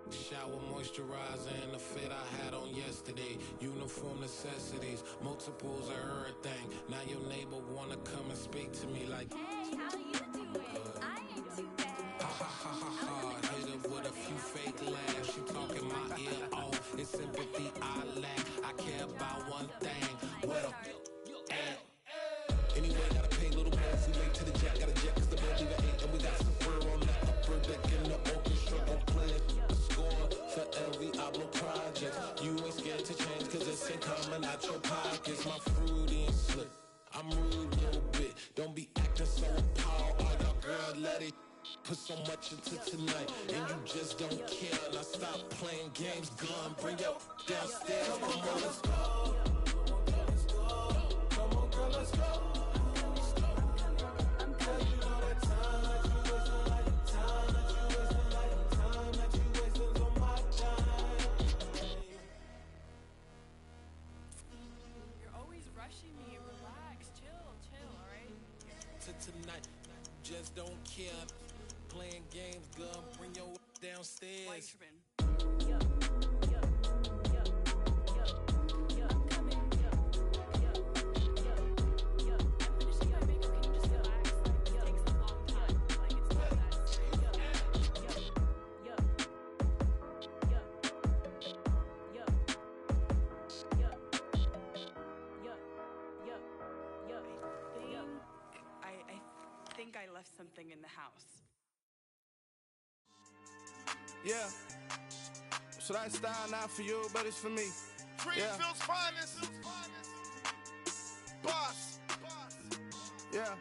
Shower, moisturizer, and the fit I had on yesterday. Uniform necessities, multiples of everything. Now your neighbor wanna come and speak to me like, hey, how you doing? I ain't too bad. Ha ha ha ha ha. Hit her with a few fake laughs. She talking my ear off. It's sympathy I lack. I care about one thing. What a at. Anyway, gotta pay a little more if we late to the jack. Got a jet cause the bed leave at 8. And we got some fur on the upper deck in the orchestra. Don't play out your pockets, my fruity and slick. I'm rude a little bit, don't be acting so appalled. All y'all girls let it put so much into tonight, and you just don't care. Now stop playing games, gun, bring your downstairs. Come on, girl, let's go. Come on, girl, let's go. Girl, you know that time that you wasting, like the time that you wasting, like the time that you wasting on my time. You're always rushing me. Relax, chill, alright? Tonight, just don't care. Playing games, gun, bring your downstairs. I think I left something in the house. Yeah. So that style not for you, but it's for me. Greenfield's finest. Boss. Yeah.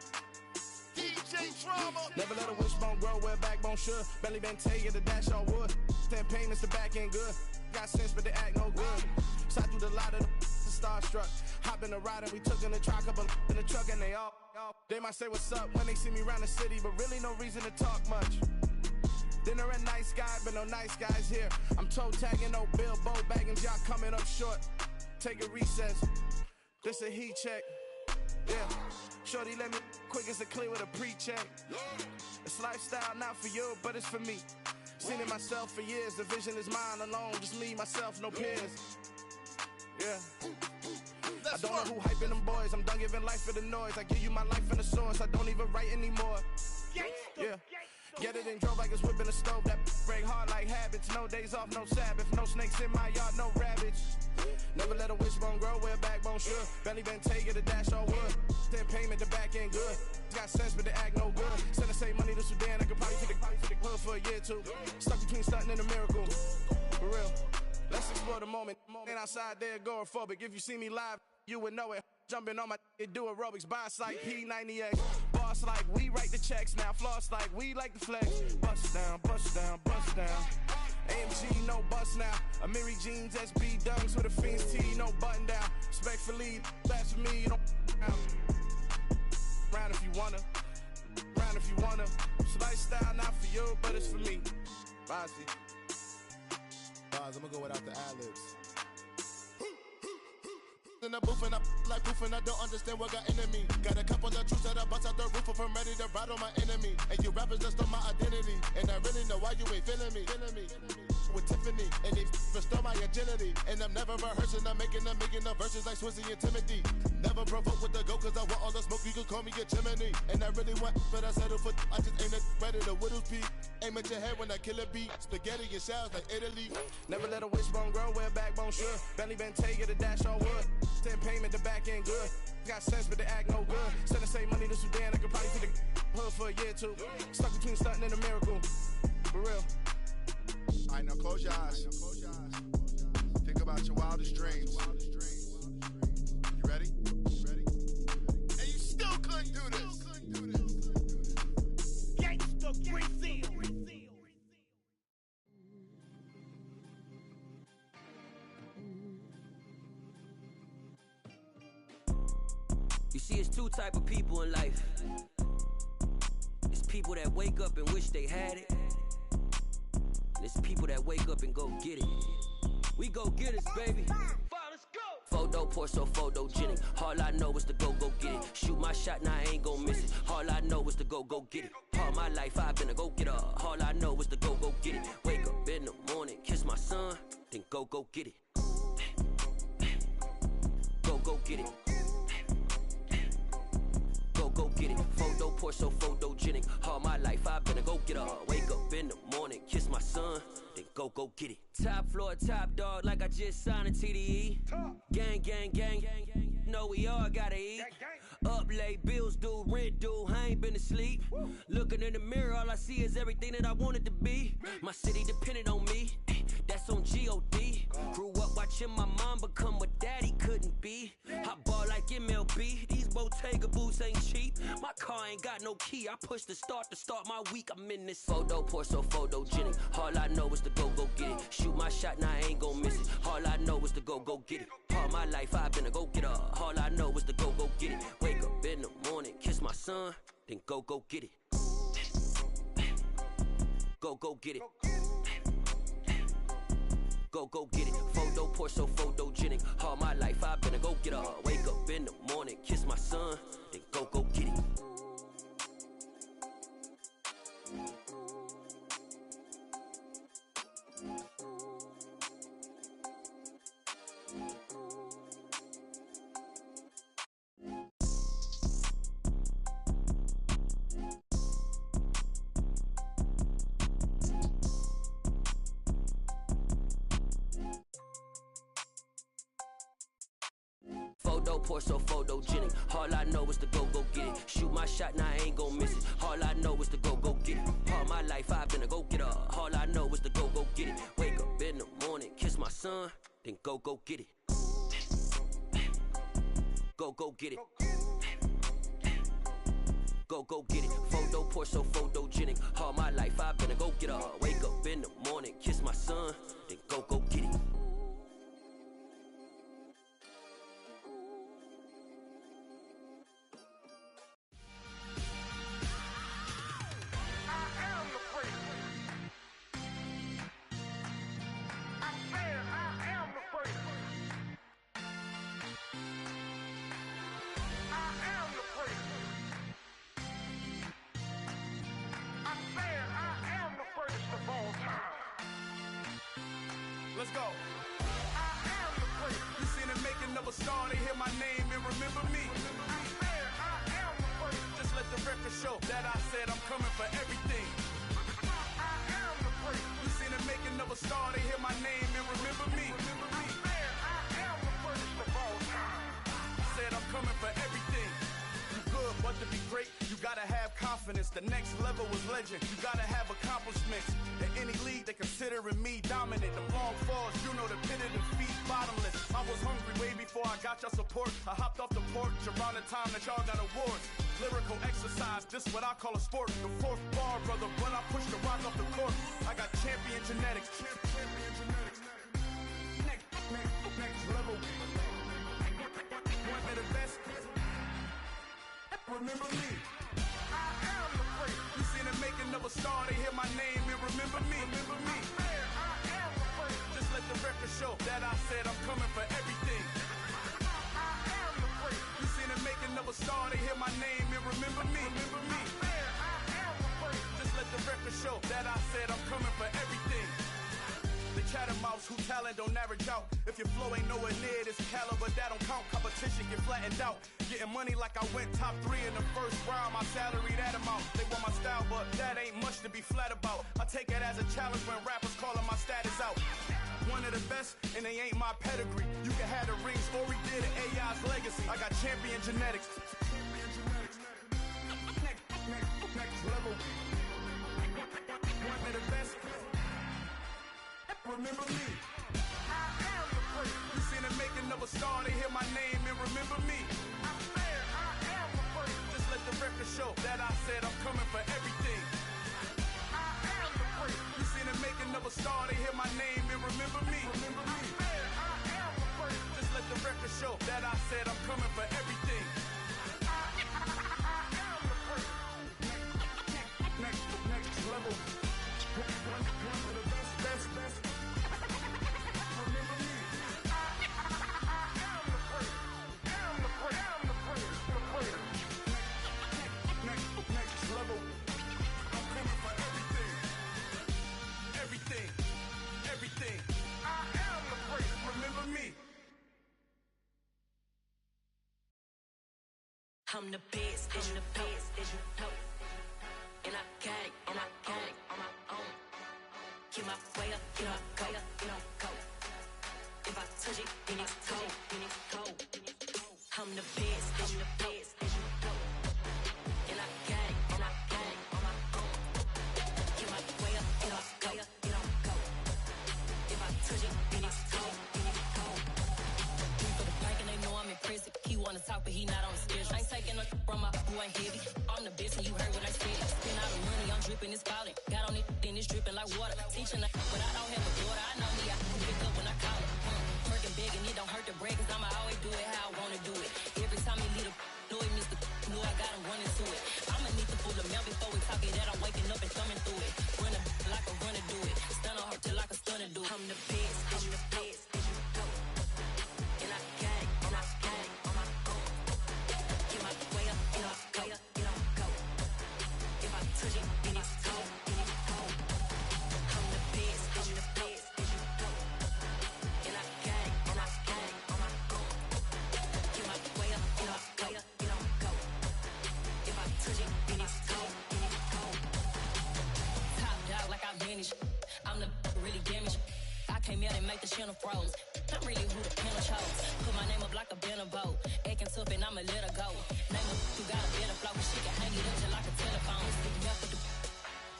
DJ Drama. Never let a wishbone grow where a backbone should. Belly been take the dash on wood. 10 payments, the back end good. Got sense, but they act no good. So I do the lot of the starstruck. Hop in the ride and we took in the truck, up in the truck and they all. They might say what's up when they see me around the city, but really no reason to talk much. Dinner a nice guy, but no nice guys here. I'm toe tagging, no Bilbo bagging, y'all coming up short. Take a recess. This a heat check. Yeah. Shorty let me quick as a clear with a pre-check. It's lifestyle not for you, but it's for me. Seen it myself for years. The vision is mine alone. Just me, myself, no peers. Yeah. I don't know who hyping them boys. I'm done giving life for the noise. I give you my life in the source. I don't even write anymore. Yeah. Get it and drove like it's whipping a stove. That break hard like habits. No days off, no Sabbath. No snakes in my yard, no rabbits. Never let a wishbone grow where a backbone should. Belly been take it, a dash on wood. 10 payment, the back end good. Got sense, but they act no good. Send the same money to Sudan. I could probably take the hood for a year or two. Stuck between stunting and a miracle. For real. Let's explore the moment. Ain't outside there agoraphobic. If you see me live, you would know it. Jumping on my do aerobics, boss like P90X. Boss like we write the checks now. Floss like we like the flex. Bust down, bust down, bust down. AMG, no bust now. Amiri jeans, SB dunks with a Fiends T, no button down. Respectfully, that's for me, you don't round if you wanna. Round if you wanna. It's lifestyle not for you, but it's for me. Bossy. I'm gonna go without the ad-libs. In the booth and I like proof and I don't understand what got into me. Got a couple of truths that I bust out the roof if I'm ready to ride on my enemy. And you rappers just stole my identity, and I really know why you ain't feeling me. With Tiffany, and they restore my agility. And I'm never rehearsing, I'm making a million of verses like Swizzy and Timothy. Never provoke with the go, cause I want all the smoke, you can call me a chimney. And I really want, but I settle for, I just aim it ready to Whittles Peak. Aim at your head when I kill a beat. Spaghetti and shells like Italy. Never let a wishbone grow where a backbone should. Belly been take it, a dash on wood. 10 payment, the back end good. Got sense, but they act no good. Send the same money to Sudan, I could probably take the hood for a year or two. Stuck between stunting and a miracle. For real. Alright, now close your eyes. Think about your wildest dreams. You ready? And you still couldn't do this. Gangsta Brazil. You see, it's two type of people in life. It's people that wake up and wish they had it. And it's people that wake up and go get it. We go get it, baby. Let's go. Photo pour so photogenic. All I know is to go get it. Shoot my shot, now I ain't gon' miss it. All I know is to go get it. All my life I've been a go getter. All I know is to go get it. Wake up in the morning, kiss my son, then go get it. Go get it. Go get it. Photo pour so photogenic. All my life I've been a go getter. Wake up in the morning, kiss my son, then go get it. Top floor, top dog, like I just signed a TDE. Gang, gang, gang. Know we all gotta eat. Up late, bills due, rent due, I ain't been asleep. Looking in the mirror, all I see is everything that I wanted to be. My city depended on me, that's on G.O.D. Grew up watching Watching my mom become what daddy couldn't be. I ball like MLB, these Bottega boots ain't cheap. My car ain't got no key, I push the start to start my week. I'm in this photo, pour so photogenic. All I know is to go get it. Shoot my shot, now I ain't gon' miss it. All I know is to go get it. All my life I've been a go-getter. All I know is to go get it. Wake up in the morning, kiss my son, then go get it. Go get it. Go get it. Photo, pour so photogenic. All my life I've been a go-getter. Wake up in the morning, kiss my son, then go get it. Photo, pour so photogenic. All I know is to go get it. Shoot my shot, now I ain't gon' miss it. All I know is to go get it. All my life I've been a go-getter. All I know is to go get it. Wake up in the morning, kiss my son, then go get it. Go get it. Go get it. Photo, pour so photogenic. All my life I've been a go-getter. Wake up in the morning, kiss my son, then go get it. Let's go. I am the great. You seen the making of a star, they hear my name and remember me. I am the great. Just let the record show that I said I'm coming for everything. I am the great. You seen the making of a star, they hear my name and remember me. I am the greatest of all time. Said I'm coming for everything. You good, but to be great, you gotta have confidence. The next level was legend. You gotta have accomplishments. In any league, they considering me dominant. The long falls, you know the pit of defeat, bottomless. I was hungry way before I got your support. I hopped off the porch around the time that y'all got awards. Lyrical exercise, this what I call a sport. The fourth bar, brother, when I push the rock off the court. I got champion genetics. Champion genetics. Next level. One of the best. Remember me. I am the great. You seen the making of a star, they hear my name and remember me. Remember me. I am the great. Just let the record show that I said I'm coming for everything. I am the great. You seen the making of a star, they hear my name and remember me. Remember me. I am the great. Just let the record show that I said I'm coming for everything. The chattermouths who talent don't average out. If your flow ain't nowhere near this caliber, that don't count. Competition get flattened out. Getting money like I went top 3 in the first round. My salary that amount. They want my style, but that ain't much to be flat about. I take it as a challenge when rappers calling my status out. One of the best, and they ain't my pedigree. You can have the rings, or we did it, AI's legacy. I got champion genetics. Next level. One of the best. Remember me. I am the great. You seen the making of a star, they hear my name and remember me. I am the great. Just let the record show that I said I'm coming for everything. I am the great. You seen the making of a star, they hear my name and remember me. Remember me. I am the great. Just let the record show that I said I'm coming for everything. I am the great. Next level. One of the best. Everything. I am the great. Remember me. I'm the best, and the best, as you know. And I got it on my own. Get my way up, get on go. If I touch it, then it's cold. I'm the best, as you know. And I got it on my own. Get my way up, get on go. If I touch it, then it's cold. run heavy. I'm the best and you heard what I said. Spend all the money, I'm dripping, it's falling. Got on it, then it's dripping like water. Teaching like, but I don't have a daughter. I know me, I can pick up when I call it. Working big and it don't hurt to break, cause I'ma always do it how I wanna do it. Every time he lead a know it, Mr. Know I got him running to it. I'ma need the full amount before we talk it that I'm waking up and thumbing through it. Run a like a runner do it. Stun on her till like a stunner do it. I'm the best, I'm the best, and you know. And I got it, and I got it on my own. Get my way up, get off, go, get on, go. If I touch it, then it's cold, then it's cold. I'm the best, I'm the best, and you know. And I got it, and I got it on my own. Get my way up, get off, go, get on, go. If I touch it, then it's cold, then it's cold. Top dog like I manage. I'm the really damaged. I came out and make the channel froze. I'm really who the panel chose. Put my name up like a banner boat. Acting tough and I'ma let her go. Name her who got a better flow. She can hang it up just like a telephone. Stick me up with the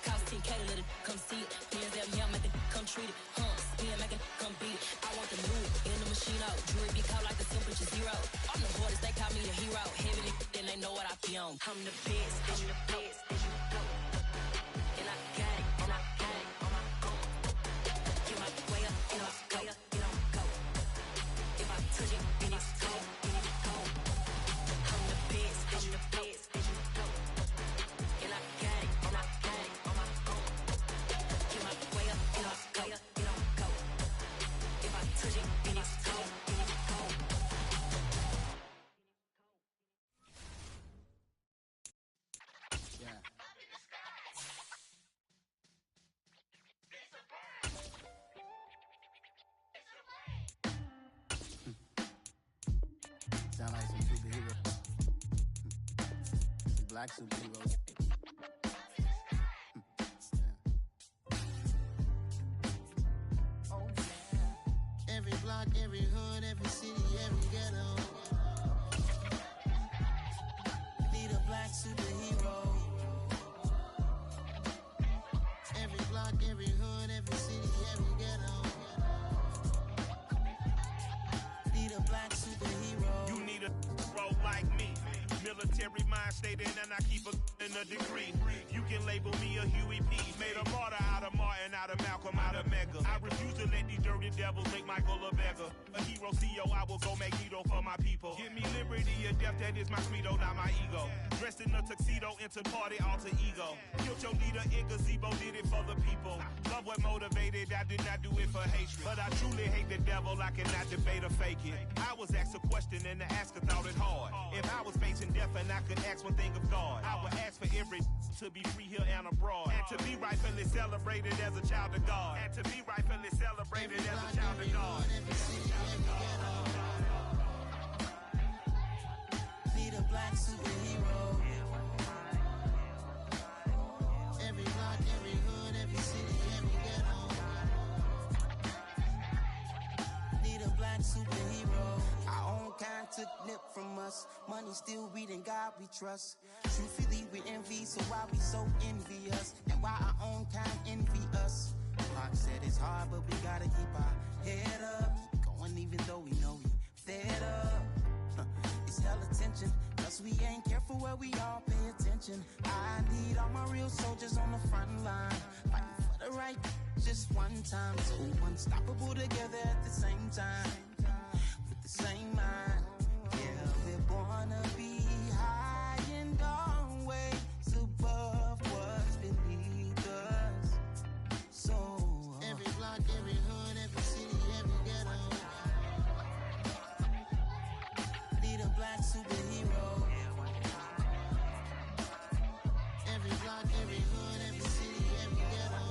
cost 10K to let it come see it. Hands at me, I make it come treat it. Spin, make it come beat it. I want the new in the machine out. Jewelry be caught like the temperature zero. I'm the hardest, they call me the hero. Heavy then they know what I be on. I'm the best, I'm the best, and you know. And I got it, and I got it on my own. Get my way up, get off, go, get on, go. If I touch it, then it's cold, then it's cold. I'm the best, I'm the best, and you know. And I got it, and I got it on my own. Get my way up, get off, go, get on, go. If I touch it, then it's cold, then it's cold. Yeah. Sound like some superheroes. Some black superheroes. Oh, yeah. Every block, every hood, every city, every ghetto. Need a black superhero. Every block, every hood, every city, every ghetto. Need a black superhero. You need a bro like me. Military mind stated and I keep in a degree. You can label me a Huey P. Made a martyr out of Martin, out of Malcolm, out of Mega. I refuse to let these dirty devils make Michael a beggar. A hero CEO, I will go Magneto for my people. Give me liberty or death, that is my credo, not my ego. Dressed in a tuxedo, into party, alter ego. Killed your leader in gazebo, did it for the people. Love what motivated, I did not do it for hatred. But I truly hate the devil, I cannot debate or fake it. I was asked a question and the asker thought it hard. If I was facing death and I could ask one thing of God, I would ask for every to be free here and abroad. And to be rightfully celebrated as a child of God. And to be rightfully celebrated as a child of God. Need a black superhero. Every block, every hood, every city, every ghetto. Need a black superhero. Our own kind took nip from us. Money still reading God we trust. Truthfully we envy, so why we so envious? And why our own kind envy us? Pac said it's hard, but we gotta keep our head up. Going even though we know we fed up. It's hell attention, cause we ain't careful where we all pay attention. I need all my real soldiers on the front line, fighting for the right just one time. So unstoppable together at the same time, with the same mind. Yeah, we're born to be high and always above what's beneath us. So every block, every hood, every city, every ghetto. Need a black superhero. Every block, every hood, every city, every ghetto.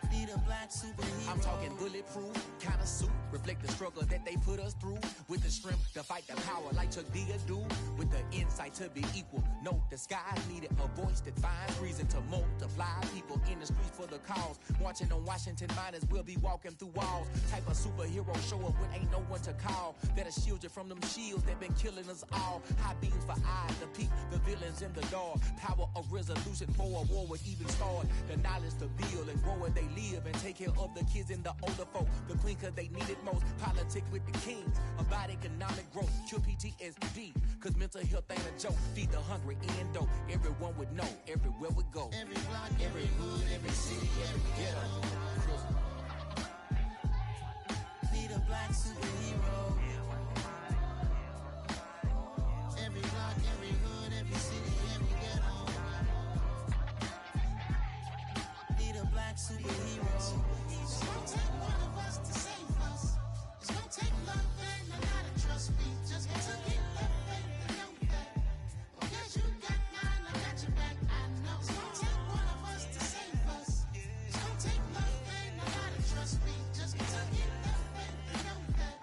Need a black superhero. I'm talking bulletproof kind of suit, reflect the struggle that they put us through. With the strength to fight the power like Chuck D do. With the insight to be equal. Note the skies needed a voice that finds reason to multiply. People in the streets for the cause. Marching on Washington miners will be walking through walls. Type of superhero show up when ain't no one to call. That'll shield you from them shields that been killing us all. High beams for eyes to peek the villains in the dark. Power of resolution for a war would even start. The knowledge to build and grow where they live. live and take care of the kids and the older folk. The queen cause they need it most. Politics with the kings about economic growth. Cure PTSD cause mental health ain't a joke. Feed the hungry and dope. Everyone would know everywhere we go. Every block, every hood, every city, every ghetto. Need a black superhero. Every block, every hood, every city, every ghetto. Need a black superhero. It's gonna take one of us to save us. It's gonna take love and a lot of trust. We just got to get that faith and know that. Because you got mine, I got your back. I know. It's gonna take one of us to save us. It's gonna take love and a lot of trust. We just got to get that faith and know that.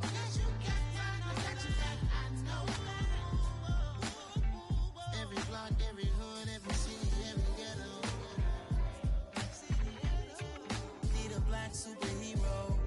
Because you got mine, I got your back. I know. Every block, every hood, every city, every ghetto. Need a black superhero.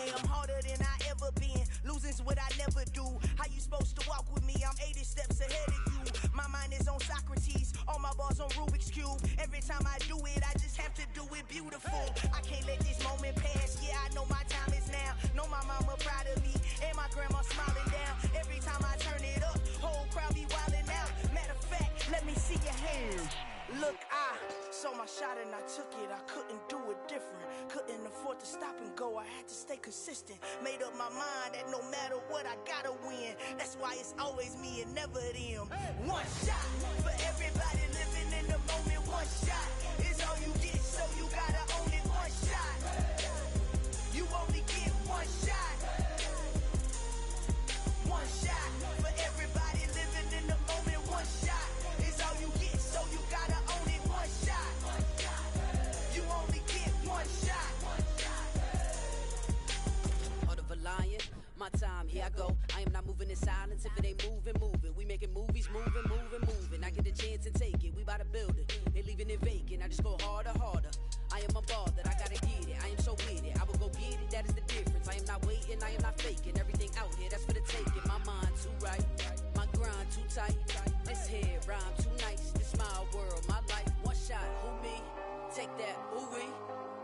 I'm harder than I ever been. Losing's what I never do. How you supposed to walk with me? I'm 80 steps ahead of you. My mind is on Socrates. All my bars on Rubik's Cube. Every time I do it, I just have to do it beautiful. I can't let this moment pass. Yeah, I know my time is now. Know my mama proud of me. And my grandma smiling down. Every time I turn it up, whole crowd be wildin' out. Matter of fact, let me see your hands. Look, I saw my shot and I took it. I couldn't do it different. Couldn't afford to stop and go. I had to stay consistent. Made up my mind that no matter what, I gotta win. That's why it's always me and never them. One shot for everybody living in the moment. One shot is all you get, so you gotta own it. One shot. You only get one shot. One shot for everybody living in the moment. One shot is all you get, so you gotta own it. One shot. You only get one shot. Heart of a lion, my time, here I go. I am not moving in silence. If it ain't moving, moving. We making movies, moving, moving, moving. I get the chance and take it. We bout to build it. They leaving it vacant. I just go harder, harder. I am a ball that I gotta get it. I am so with it. I will go get it. That is the difference. I am not waiting. I am not faking. Everything out here, that's for the taking. My mind too right. My grind too tight. This head rhyme too nice. This my world, my life. One shot, who me? Take that, ooh wee.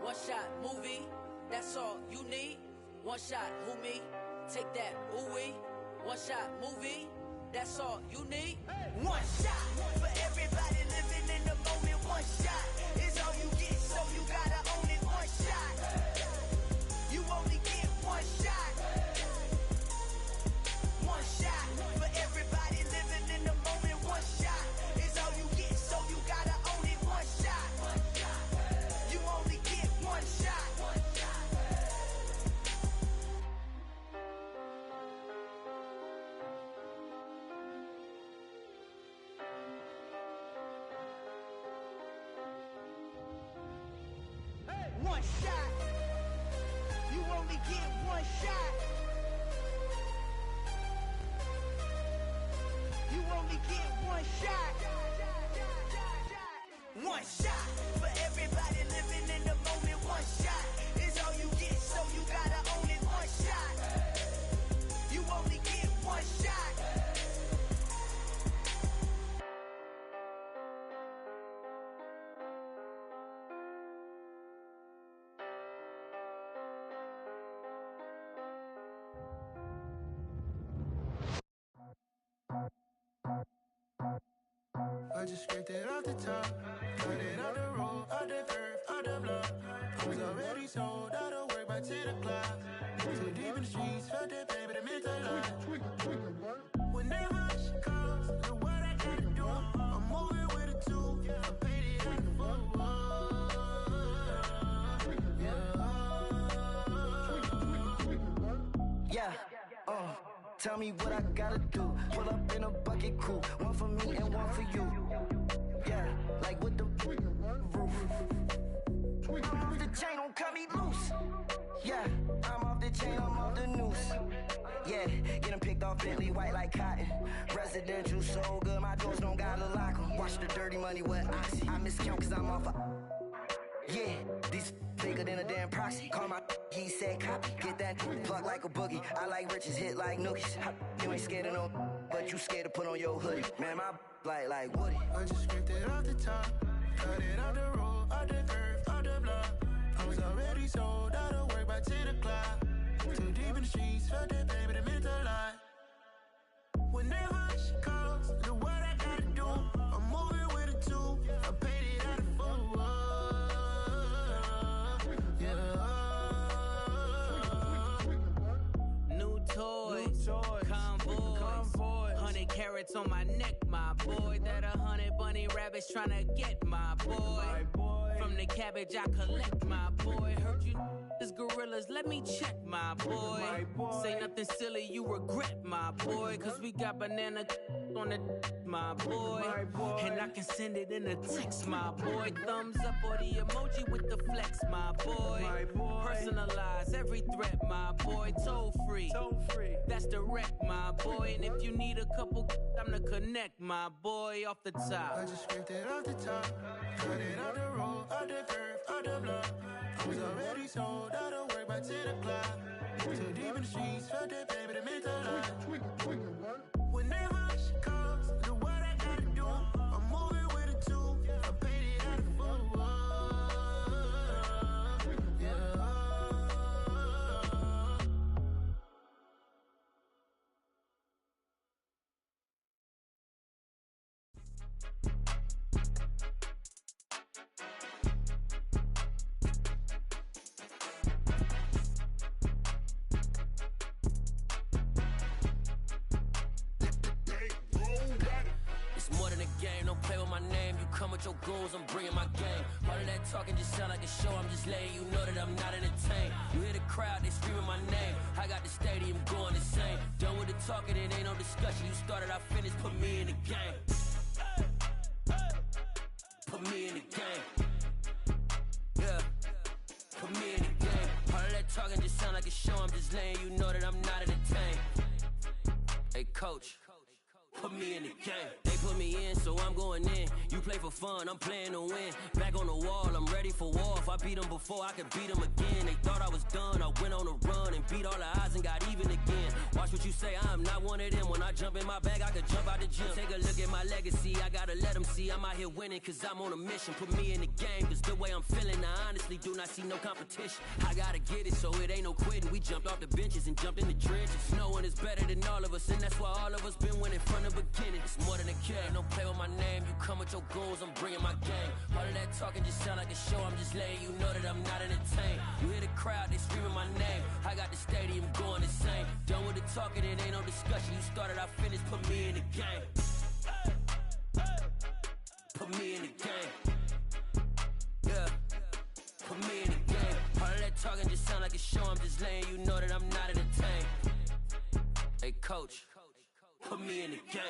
One shot, movie. That's all you need. One shot, who me? Take that, ooh wee. One shot, movie. That's all you need. One shot for everybody living in the moment. One shot is all you get, so you gotta own it. One shot. You only get one shot. One shot for everybody living in the moment. One shot is all you get, so you gotta own it. One shot. You only get one shot. One shot. You only get one shot. You only get one shot. One shot for everybody living in the moment. One shot is all you get, so you gotta own it. One shot. You only get one shot. I just scraped it off the top, cut it off the road, off the curve, off the block. I was already sold, out of work by 10 o'clock. Too deep in the streets, felt that pain, but it meant a lot. Whenever she calls, look what I gotta do. I'm moving with a two, I paid it out the fuck. Yeah, tell me what I gotta do. Pull up in a bucket crew, one for me and one for you. Yeah, like with the roof. I'm off the chain, don't cut me loose. Yeah, I'm off the chain, I'm off the noose. Yeah, getting picked off off Bentley white like cotton. Residential so good, my doors don't gotta lock 'em. Watch the dirty money with Oxy. I miscount cause I'm off a... Yeah, these bigger than a damn proxy. Call my he said copy. Get that plug like a boogie. I like riches, hit like nookies. You ain't scared of no, but you scared to put on your hoodie. Man, my like Woody. I just scraped it off the top. Cut it off the road, off the curve, off the block. I was already sold out of work by 10 o'clock. Too deep in the streets, felt that baby, that meant a lot. Whenever she calls, know what I gotta do. I'm moving with a two. I paid it out of full. Yeah. New toys, convoys, 100 carats on my neck, my boy. That 100 bunny rabbits tryna get my boy. From the cabbage I collect, my boy. Heard you is gorillas, let me check, my boy. Say nothing silly, you regret, my boy. Cause we got banana on the my boy. And I can send it in a text, my boy. Thumbs up or the emoji with the flex, my boy. Personalize every threat, my boy. Toll free, that's direct, my boy. And if you need a couple, I'm the connect, my boy. Off the top, I just scraped it off the top. Cut it off the road, off the curve, off the block. I was already sold out of work by 10 o'clock. Too deep in the streets, felt that baby, that meant a lot. Whenever she calls, know what I gotta do. I'm moving with a two. I paid it out of full. Yeah. With your goons, I'm bringing my game. All of that talking just sound like a show. I'm just letting you know that I'm not entertained. You hear the crowd, they screaming my name. I got the stadium going insane. Done with the talking, it ain't no discussion. You started, I finished, put me in the game. Put me in the game. Yeah, put me in the game. All of that talking just sound like a show. I'm just letting you know that I'm not entertained. Hey, coach, put me in the game. They put me in, so I'm going in. You play for fun, I'm playing to win. Back on the wall, I'm ready for war. If I beat them before, I can beat them again. They thought I was done, I went on a run and beat all the odds and got even again. Watch what you say, I'm not one of them. When I jump in my bag, I could jump out the gym. Take a look at my legacy, I gotta let them see I'm out here winning, cause I'm on a mission. Put me in the game, cause the way I'm feeling, I honestly do not see no competition. I gotta get it, so it ain't no quitting. We jumped off the benches and jumped in the trenches. No one is better than all of us, and that's why all of us been winning from the beginning. It's more than a game, don't play with my name. You come with your goons, I'm bringing my game. All of that talking just sound like a show. I'm just letting you know that I'm not entertained. You hear the crowd, they screaming my name. I got the stadium going insane. Done with the talking, it ain't no discussion. You started, I finished, put me in the game. Put me in the game. Yeah, put me in the game. All of that talking just sound like a show. I'm just letting you know that I'm not entertained. Hey, coach, put me in the game.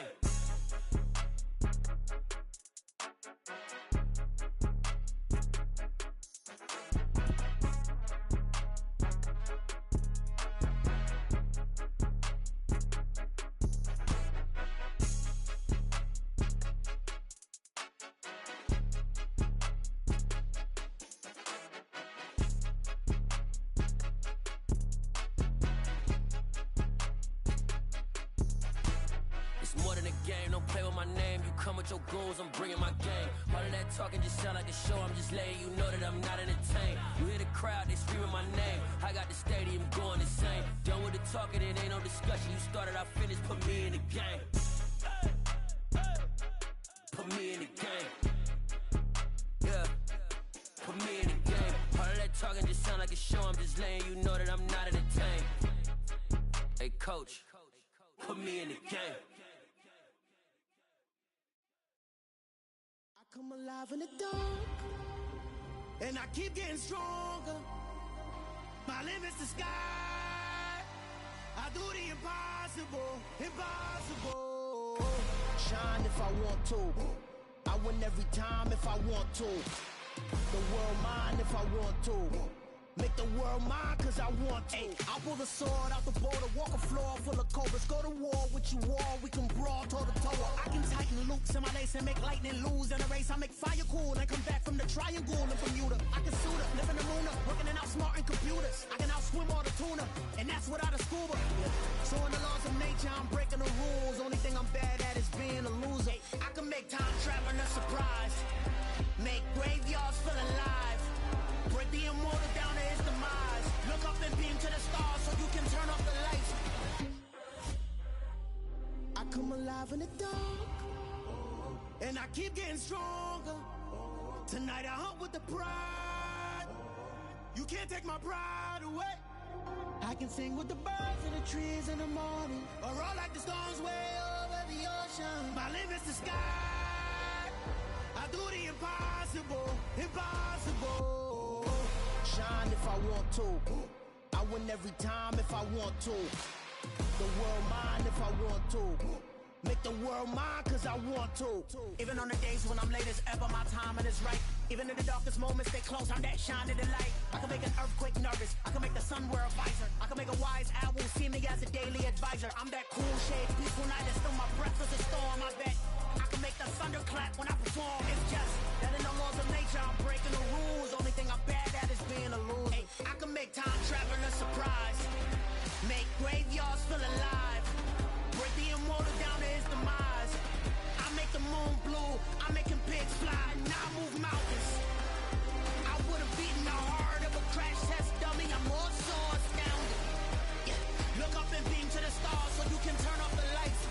Your goals, I'm bringing my game. All of that talking just sound like a show. I'm just letting you know that I'm not entertained. You hear the crowd, they screaming my name. I got the stadium going insane. Done with the talking, it ain't no discussion. You started, I finished, put me in the game. Put me in the game. Yeah, put me in the game. All of that talking just sound like a show. I'm just letting you know that I'm not entertained. Hey, coach, put me in the game. Come alive in the dark, and I keep getting stronger. My limit's the sky. I do the impossible, impossible. Shine if I want to. I win every time if I want to. The world mine if I want to. Make the world mine cause I want to. I'll pull the sword out the border, walk a floor full of cobras. Go to war with you all, we can brawl toe to toe. I can tighten loops in my lace and make lightning lose in a race. I make fire cool and come back from the triangle in Bermuda. I can suit up, live in the moon up, working and outsmarting computers. I can outswim all the tuna, and that's without a scuba. So in the laws of nature, I'm breaking the rules. Only thing I'm bad at is being a loser. I can make time traveling a surprise, make graveyards feel alive, break the immortal down to his demise. Look up and beam to the stars so you can turn off the lights. I come alive in the dark, and I keep getting stronger. Tonight I hunt with the pride. You can't take my pride away. I can sing with the birds and the trees in the morning, or roll like the storms way over the ocean. My limit's the sky. I do the impossible, impossible. Shine if I want to. I win every time if I want to. The world mine if I want to. Make the world mine cause I want to. Even on the days when I'm late as ever, my timing is right. Even in the darkest moments, stay close, I'm that shining the light. I can make an earthquake nervous, I can make the sun wear a visor. I can make a wise owl see me as a daily advisor. I'm that cool shade, peaceful night, and still my breath is a storm. I bet I can make the thunder clap when I perform. It's just that in the laws of nature, I'm breaking the rules. Only thing I'm bad at is being a loser. I can make time traveling a surprise, make graveyards feel alive, break the immortal down to his demise. I make the moon blue, I'm making pigs fly, now I move mountains. I would've beaten the heart of a crash test dummy, I'm more so astounded. Yeah. Look up and beam to the stars so you can turn off the lights.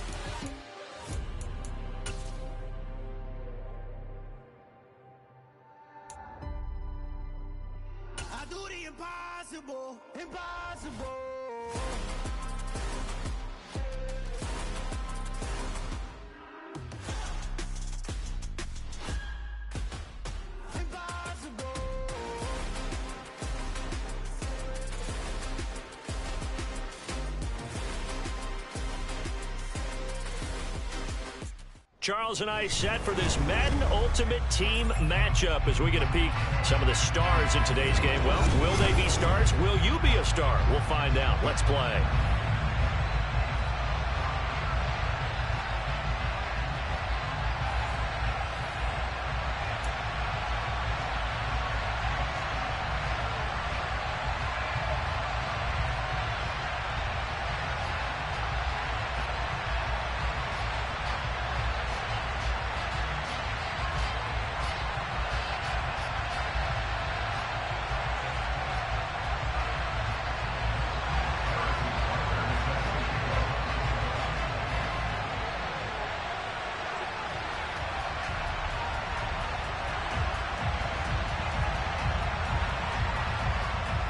I do the impossible, impossible. Charles and I set for this Madden Ultimate Team matchup as we get a peek some of the stars in today's game. Well, will they be stars? Will you be a star? We'll find out. Let's play.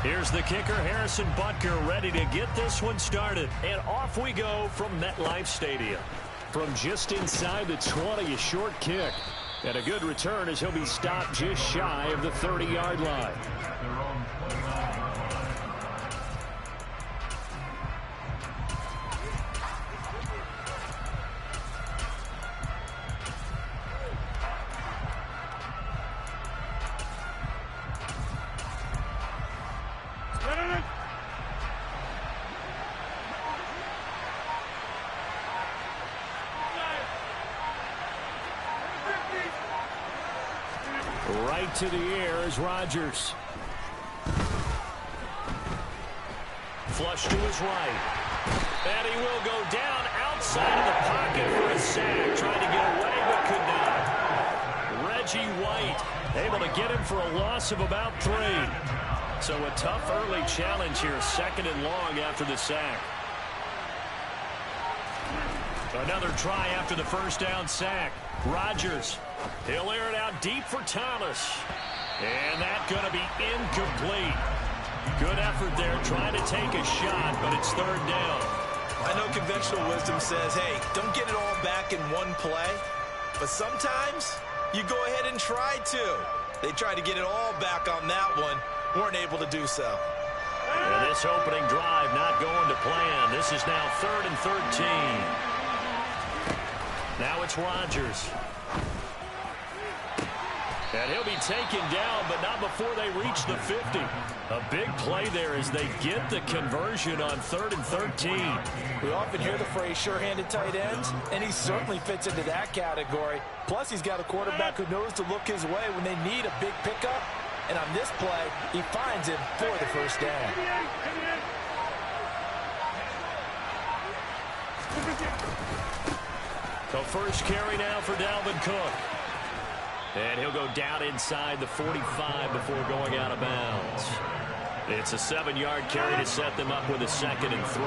Here's the kicker, Harrison Butker, ready to get this one started. And off we go from MetLife Stadium. From just inside the 20, a short kick. And a good return as he'll be stopped just shy of the 30-yard line. Right to the air is Rodgers. Flush to his right. And he will go down outside of the pocket for a sack. Trying to get away, but could not. Reggie White able to get him for a loss of about 3. So a tough early challenge here. 2nd and long after the sack. Another try after the first down sack. Rodgers. He'll air it out deep for Thomas. And that's going to be incomplete. Good effort there trying to take a shot, but it's 3rd down. I know conventional wisdom says, hey, don't get it all back in one play. But sometimes you go ahead and try to. They tried to get it all back on that one. Weren't able to do so. And this opening drive not going to plan. This is now 3rd and 13. Now it's Rodgers. And he'll be taken down, but not before they reach the 50. A big play there as they get the conversion on 3rd and 13. We often hear the phrase sure-handed tight ends, and he certainly fits into that category. Plus, he's got a quarterback who knows to look his way when they need a big pickup. And on this play, he finds him for the first down. The first carry now for Dalvin Cook. And he'll go down inside the 45 before going out of bounds. It's a 7-yard carry to set them up with a 2nd and 3.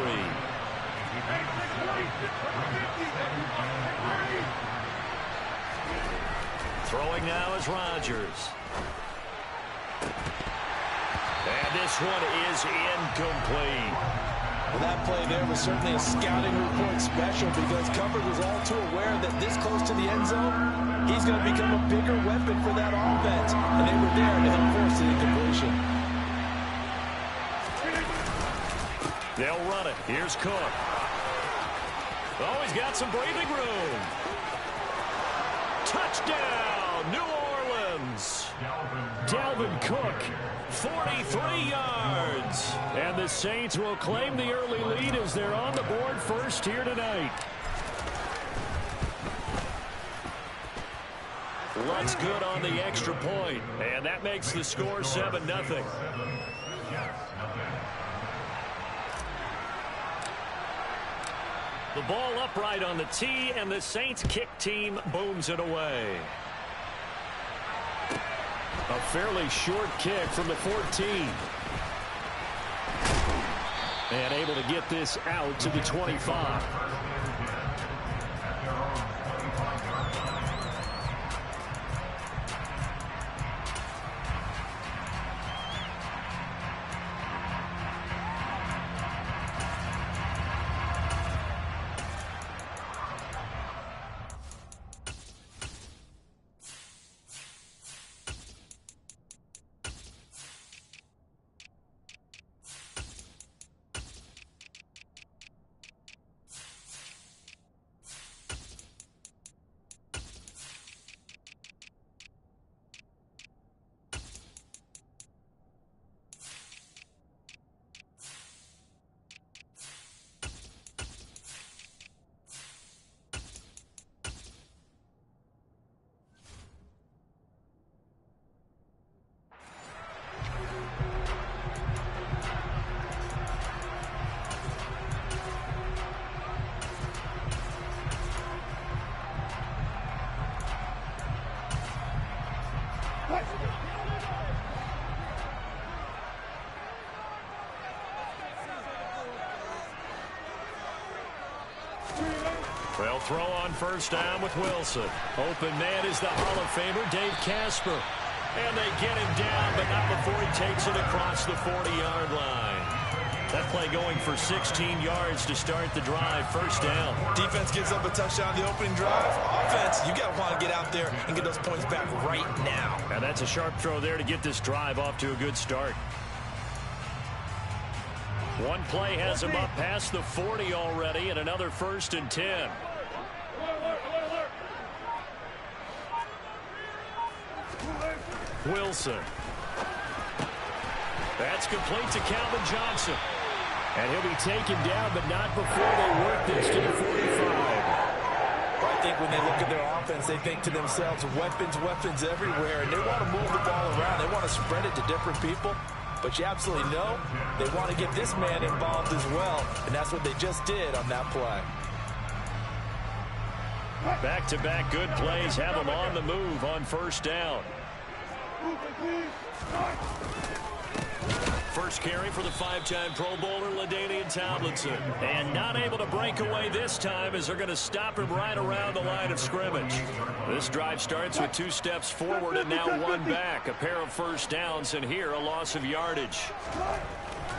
Throwing now is Rodgers. And this one is incomplete. Well, that play there was certainly a scouting report special because coverage was all too aware that this close to the end zone, he's going to become a bigger weapon for that offense. And they were there to help force the incompletion. They'll run it. Here's Cook. Oh, he's got some breathing room. Touchdown, New Orleans. Dalvin Cook, 43 yards. And the Saints will claim the early lead as they're on the board first here tonight. Looks good on the extra point. And that makes the score 7-0. The ball upright on the tee, and the Saints kick team booms it away. A fairly short kick from the 14. And able to get this out to the 25. They'll throw on first down with Wilson. Open man is the Hall of Famer, Dave Casper. And they get him down, but not before he takes it across the 40-yard line. That play going for 16 yards to start the drive. First down. Defense gives up a touchdown the opening drive. Offense, you got to want to get out there and get those points back right now. And that's a sharp throw there to get this drive off to a good start. One play has him up past the 40 already, and another 1st and 10. Wilson. That's complete to Calvin Johnson. And he'll be taken down, but not before they work this to the 45. I think when they look at their offense, they think to themselves, weapons, weapons everywhere. And they want to move the ball around. They want to spread it to different people. But you absolutely know they want to get this man involved as well. And that's what they just did on that play. Back-to-back good plays have them on the move on first down. First carry for the 5-time Pro Bowler, LaDainian Tomlinson. And not able to break away this time as they're going to stop him right around the line of scrimmage. This drive starts with 2 steps forward and now 1 back. A pair of first downs, and here a loss of yardage.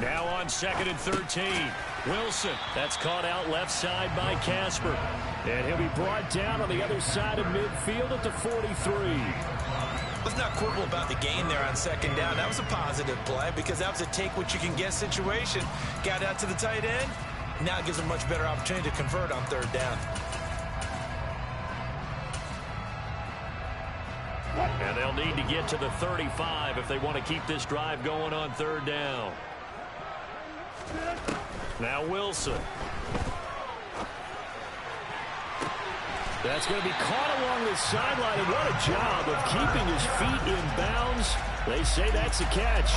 Now on 2nd and 13. Wilson, that's caught out left side by Casper. And he'll be brought down on the other side of midfield at the 43. Let's not quibble about the gain there on 2nd down. That was a positive play because that was a take-what-you-can-get situation. Got out to the tight end. Now it gives a much better opportunity to convert on 3rd down. And they'll need to get to the 35 if they want to keep this drive going on third down. Now Wilson. That's going to be caught along the sideline, and what a job of keeping his feet in bounds. They say that's a catch.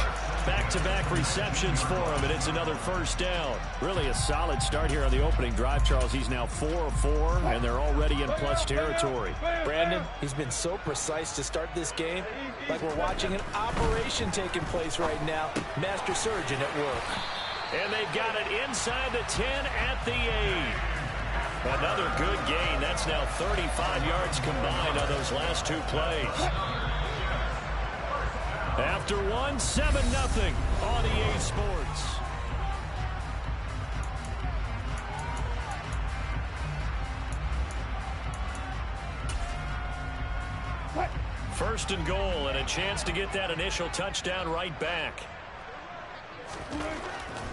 Back-to-back receptions for him, and it's another first down. Really a solid start here on the opening drive, Charles. He's now 4 of 4, and they're already in plus territory. Brandon, he's been so precise to start this game, like we're watching an operation taking place right now. Master surgeon at work. And they've got it inside the 10 at the 8. Another good gain. That's now 35 yards combined on those last two plays. After one, 7-0 on EA Sports. First and goal, and a chance to get that initial touchdown right back.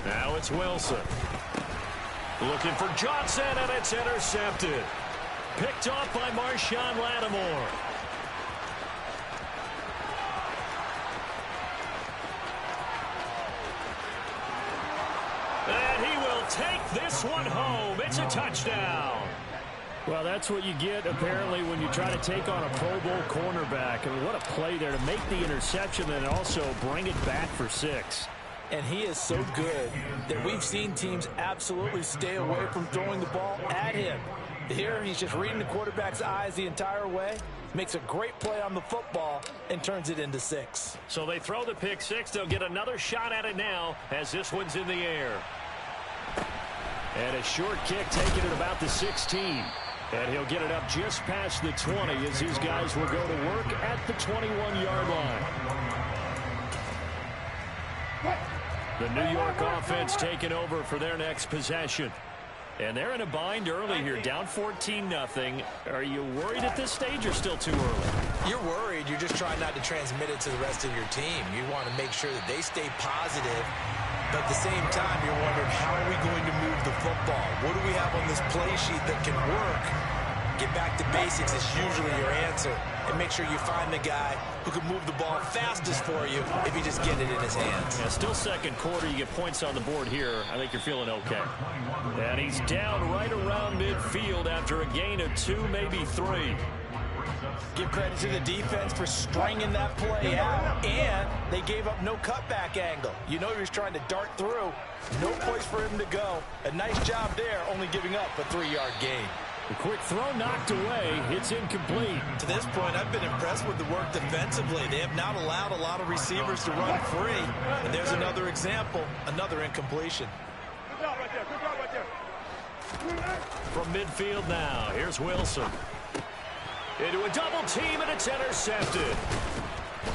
Now it's Wilson. Looking for Johnson, and it's intercepted. Picked off by Marshawn Lattimore. And he will take this one home. It's a touchdown. Well, that's what you get, apparently, when you try to take on a Pro Bowl cornerback. I mean, what a play there to make the interception and also bring it back for 6. And he is so good that we've seen teams absolutely stay away from throwing the ball at him. Here, he's just reading the quarterback's eyes the entire way, makes a great play on the football, and turns it into 6. So they throw the pick 6. They'll get another shot at it now as this one's in the air. And a short kick taken at about the 16. And he'll get it up just past the 20 as these guys will go to work at the 21-yard line. The New York offense taking over for their next possession. And they're in a bind early here, down 14-0. Are you worried at this stage or still too early? You're worried. You're just trying not to transmit it to the rest of your team. You want to make sure that they stay positive. But at the same time, you're wondering, how are we going to move the football? What do we have on this play sheet that can work? Get back to basics is usually your answer. And make sure you find the guy who can move the ball fastest for you if you just get it in his hands. Yeah, still second quarter. You get points on the board here. I think you're feeling okay. And he's down right around midfield after a gain of 2, maybe 3. Give credit to the defense for stringing that play out, and they gave up no cutback angle. You know he was trying to dart through. No place for him to go. A nice job there, only giving up a 3-yard gain. The quick throw knocked away. It's incomplete. To this point, I've been impressed with the work defensively. They have not allowed a lot of receivers to run free. And there's another example, another incompletion. Good job right there. Good job right there. From midfield now, here's Wilson. Into a double team, and it's intercepted.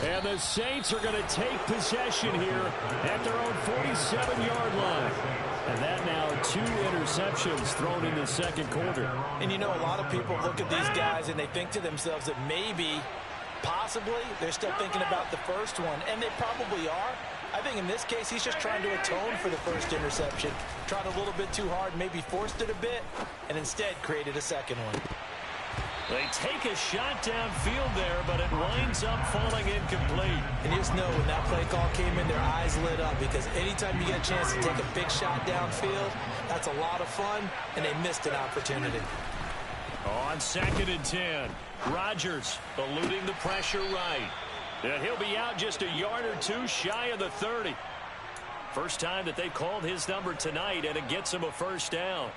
And the Saints are going to take possession here at their own 47-yard line. And that now 2 interceptions thrown in the second quarter. And you know, a lot of people look at these guys and they think to themselves that maybe, possibly, they're still thinking about the first one. And they probably are. I think in this case, he's just trying to atone for the first interception. Tried a little bit too hard, maybe forced it a bit, and instead created a second one. They take a shot downfield there, but it winds up falling incomplete. And you just know when that play call came in, their eyes lit up, because anytime you get a chance to take a big shot downfield, that's a lot of fun, and they missed an opportunity. On 2nd and 10, Rodgers eluding the pressure right. And he'll be out just a yard or 2 shy of the 30. First time that they called his number tonight, and it gets him a first down.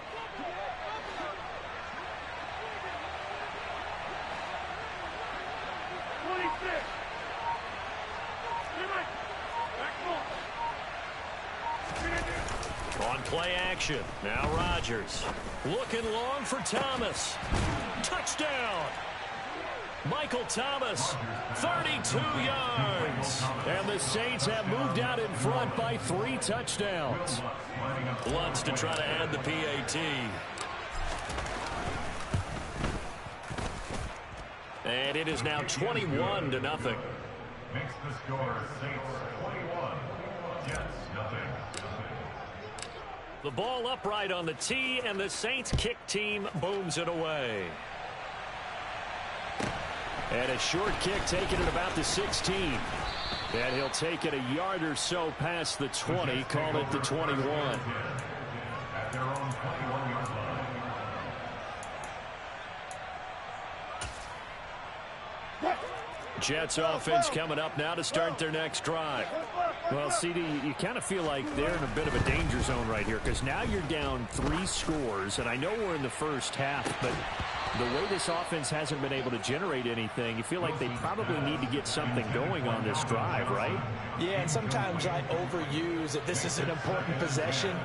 On play action, now Rodgers. Looking long for Thomas. Touchdown! Michael Thomas, 32 yards. And the Saints have moved out in front by 3 touchdowns. Lutz to try to add the PAT. And it is now 21-0. Makes the score Saints 21, Jets nothing. The ball upright on the tee, and the Saints kick team booms it away. And a short kick taken at about the 16. And he'll take it a yard or so past the 20, call it the 21. At their own 21-yard line. Jets offense coming up now to start their next drive. Well, CD, you kind of feel like they're in a bit of a danger zone right here because now you're down 3 scores, and I know we're in the first half, but the way this offense hasn't been able to generate anything, you feel like they probably need to get something going on this drive, right? Yeah, and sometimes I overuse that this is an important possession,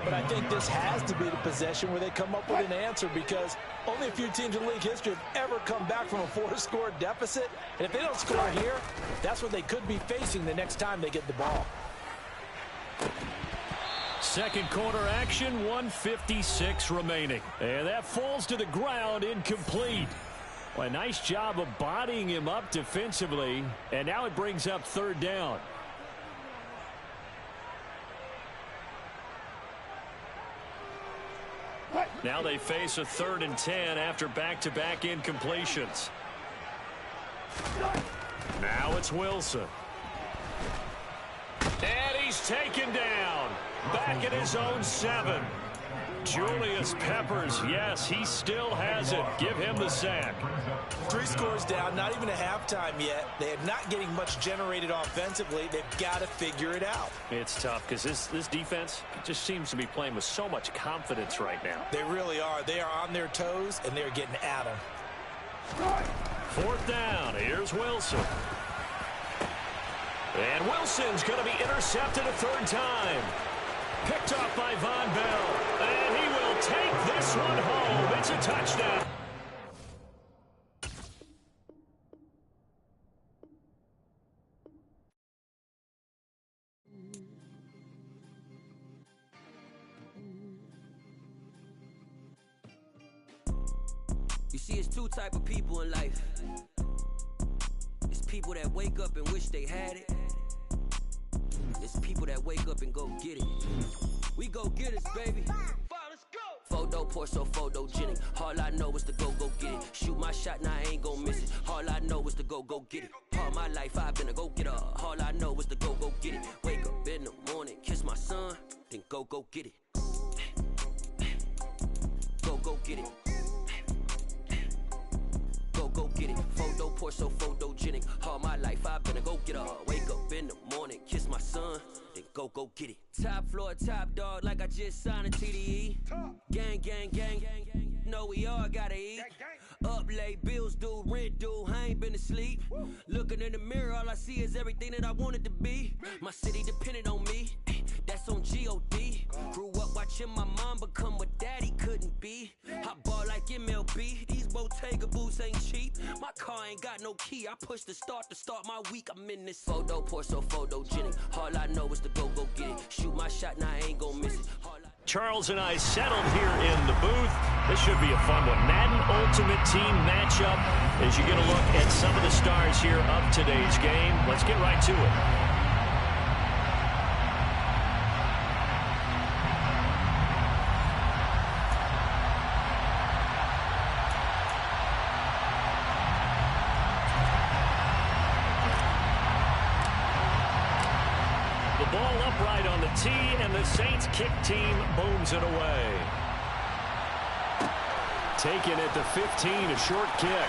but I think this has to be the possession where they come up with an answer because only a few teams in league history have ever come back from a 4-score deficit, and if they don't score here, that's what they could be facing the next time they get the ball. Second quarter action, 1:56 remaining. And that falls to the ground, incomplete. Well, a nice job of bodying him up defensively. And now it brings up third down. Now they face a 3rd and 10 after back-to-back incompletions. Now it's Wilson. And he's taken down. Back at his own 7. Julius Peppers, yes, he still has it. Give him the sack. 3 scores down, not even a halftime yet. They are not getting much generated offensively. They've got to figure it out. It's tough because this defense just seems to be playing with so much confidence right now. They really are. They are on their toes, and they're getting at them. 4th down. Here's Wilson. And Wilson's going to be intercepted a 3rd time. Picked off by Von Bell. And he will take this one home. It's a touchdown. You see, it's 2 type of people in life. It's people that wake up and wish they had it. It's people that wake up and go get it. We go get it, baby. Photo poor, so photogenic. All I know is to go get it. Shoot my shot, now I ain't gon' miss it. All I know is to go get it. All my life I've been a go-getter. All I know is to go get it. Wake up in the morning, kiss my son, then go get it. Go get it. Go get it. Photo poor, so photogenic. All my life I've been a go-getter. Wake up in the morning, kiss my son, then go get it. Top floor, top dog, like I just signed a TDE. Gang, gang, gang, gang, gang. No, we all gotta eat. Up late, bills due, rent due, I ain't been asleep. Looking in the mirror, all I see is everything that I wanted to be. My city depended on me, that's on G.O.D. Grew up watching my mom become what daddy couldn't be. I ball like MLB, these Bottega boots ain't cheap. My car ain't got no key, I push the start to start my week. I'm in this photo poor, so photogenic. All I know is to go get it. Shoot my shot, now I ain't gon' miss it. Charles and I settled here in the booth. This should be a fun one. Madden Ultimate Team matchup as you get a look at some of the stars here of today's game. Let's get right to it. Ball upright on the tee, and the Saints kick team booms it away. Taken at the 15, a short kick.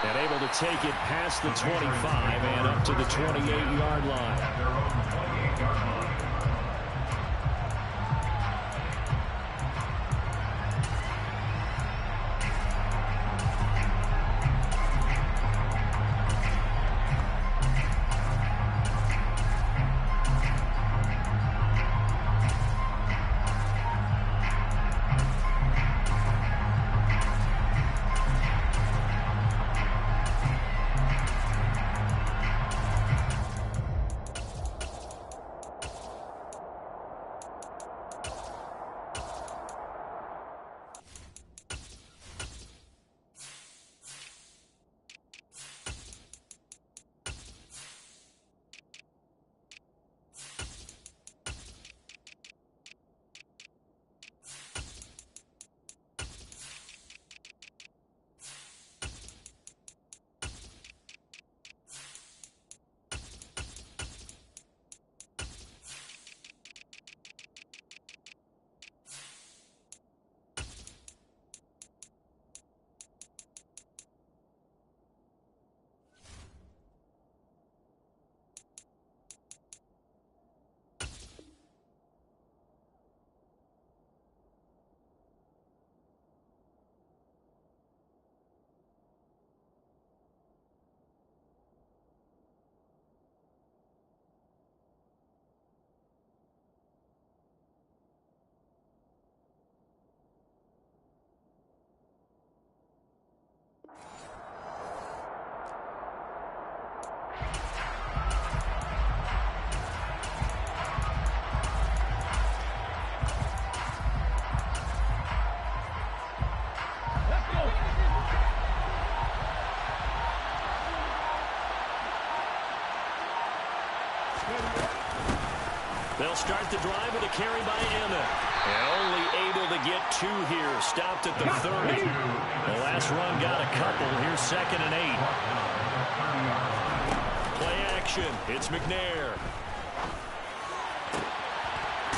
And able to take it past the 25 and up to the 28-yard line. At their own 28-yard line. They'll start the drive with a carry by Emmett. And only able to get 2 here. Stopped at the 30. The last run got a couple. Here's 2nd and 8. Play action. It's McNair.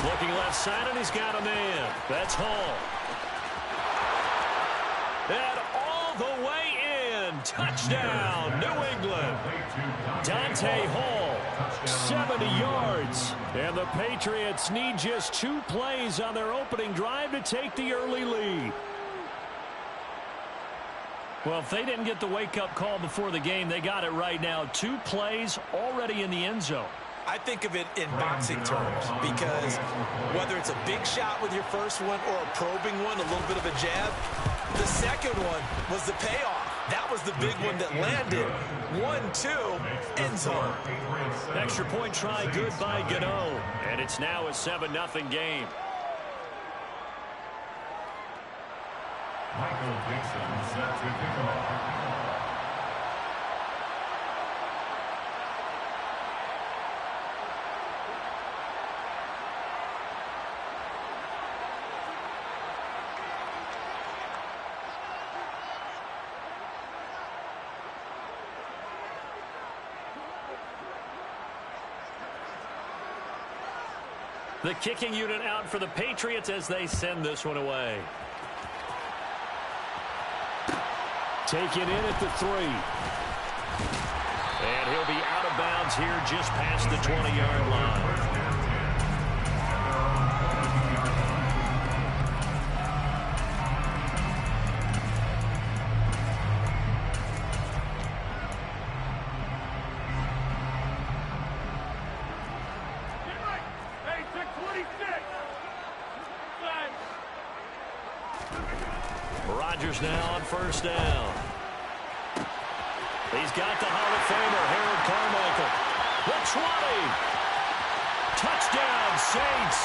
Looking left side, and he's got a man. That's Hall. And all the way in. Touchdown, New England. Dante Hall, 70 yards. And the Patriots need just 2 plays on their opening drive to take the early lead. Well, if they didn't get the wake-up call before the game, they got it right now. 2 plays already in the end zone. I think of it in boxing terms because whether it's a big shot with your first one or a probing one, a little bit of a jab, the second one was the payoff. That was the big one that landed. 1-2, end zone. Extra point try good by Gano. And it's now a 7-0 game. Michael Dixon set to kick off. The kicking unit out for the Patriots as they send this one away. Taken in at the 3. And he'll be out of bounds here just past the 20-yard line. Rodgers now on first down. He's got the Hall of Famer, Harold Carmichael. The 20. Touchdown, Saints.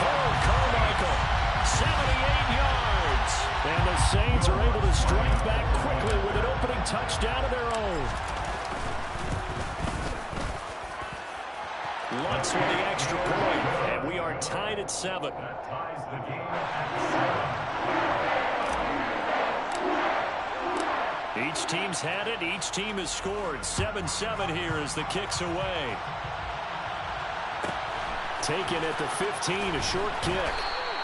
Harold Carmichael, 78 yards. And the Saints are able to strike back quickly with an opening touchdown of their own. Lutz with the extra point, and we are tied at 7. That ties the game at 7. Each team's had it. Each team has scored. 7-7 here as the kick's away. Taken at the 15, a short kick.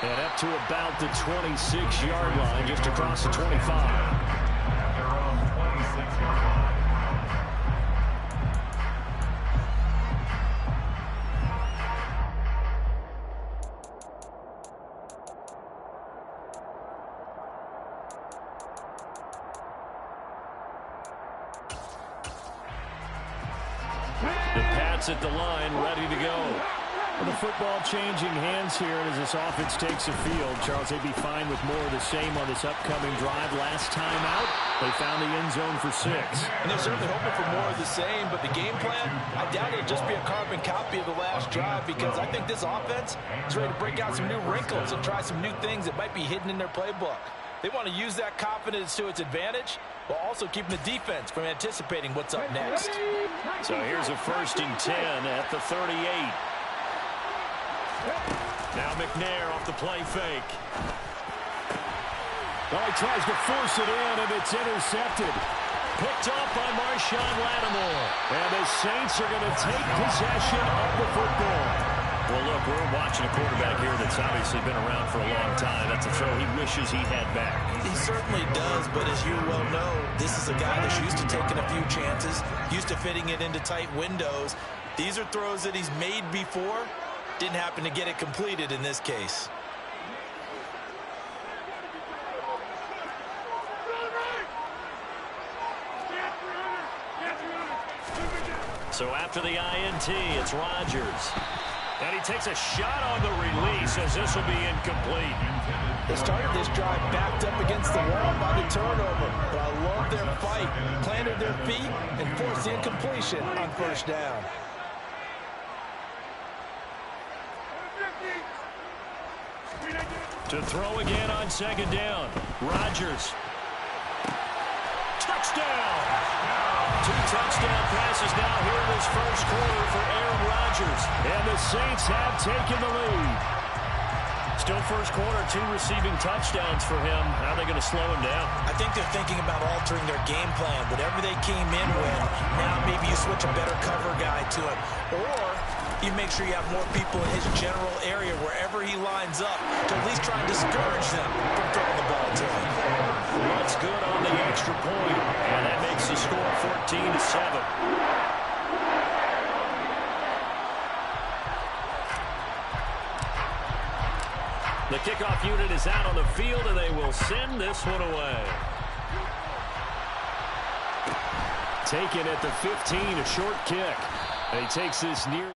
And up to about the 26-yard line, just across the 25. At their own 26-yard line. The Pats at the line, ready to go. Well, the football changing hands here as this offense takes the field. Charles, they'd be fine with more of the same on this upcoming drive. Last time out, they found the end zone for 6. And they're certainly hoping for more of the same, but the game plan, I doubt it'll just be a carbon copy of the last drive because I think this offense is ready to break out some new wrinkles and try some new things that might be hidden in their playbook. They want to use that confidence to its advantage while also keeping the defense from anticipating what's up next. So here's a 1st and 10 at the 38. Now McNair off the play fake. Well, he tries to force it in, and it's intercepted. Picked off by Marshawn Lattimore. And the Saints are going to take possession of the football. Well, look, we're watching a quarterback here that's obviously been around for a long time. That's a throw he wishes he had back. He certainly does, but as you well know, this is a guy that's used to taking a few chances, used to fitting it into tight windows. These are throws that he's made before. Didn't happen to get it completed in this case. So after the INT, it's Rodgers. And he takes a shot on the release as this will be incomplete. They started this drive backed up against the wall by the turnover, but I love their fight. Planted their feet and forced the incompletion on first down. To throw again on 2nd down. Rodgers. Touchdown! 2 touchdown passes now here in this first quarter for Aaron Rodgers. And the Saints have taken the lead. Still first quarter, 2 receiving touchdowns for him. How are they going to slow him down? I think they're thinking about altering their game plan. Whatever they came in with, now maybe you switch a better cover guy to it. Or you make sure you have more people in his general area wherever he lines up to at least try and discourage them from throwing the ball to him. That's good on the extra point, and that makes the score 14-7. The kickoff unit is out on the field, and they will send this one away. Taken at the 15, a short kick. And he takes this near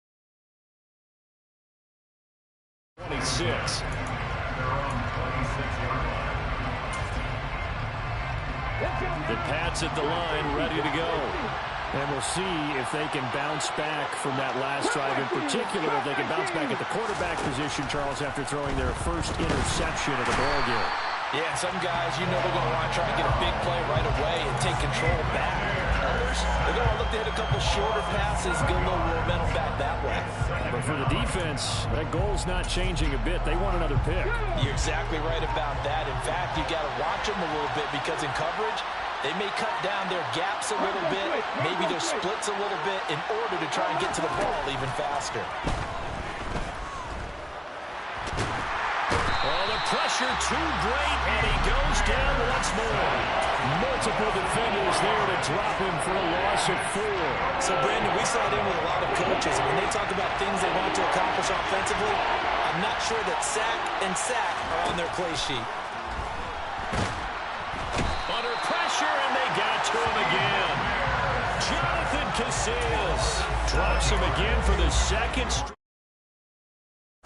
26. The Pats at the line, ready to go. And we'll see if they can bounce back from that last drive. In particular, if they can bounce back at the quarterback position, Charles, after throwing their first interception of the ballgame. Yeah, some guys, you know they're going to want to try and get a big play right away and take control back. Others, they're going to look to hit a couple shorter passes, get a little momentum back that way. But for the defense, that goal's not changing a bit. They want another pick. You're exactly right about that. In fact, you got to watch them a little bit because in coverage, they may cut down their gaps a little bit, maybe their splits a little bit in order to try and get to the ball even faster. Oh, the pressure too great, and he goes down once more. Multiple defenders there to drop him for a loss of 4. So, Brandon, we saw it in with a lot of coaches. When they talk about things they want to accomplish offensively, I'm not sure that sack and sack are on their play sheet. Under pressure, and they got to him again. Jonathan Casillas drops him again for the second straight.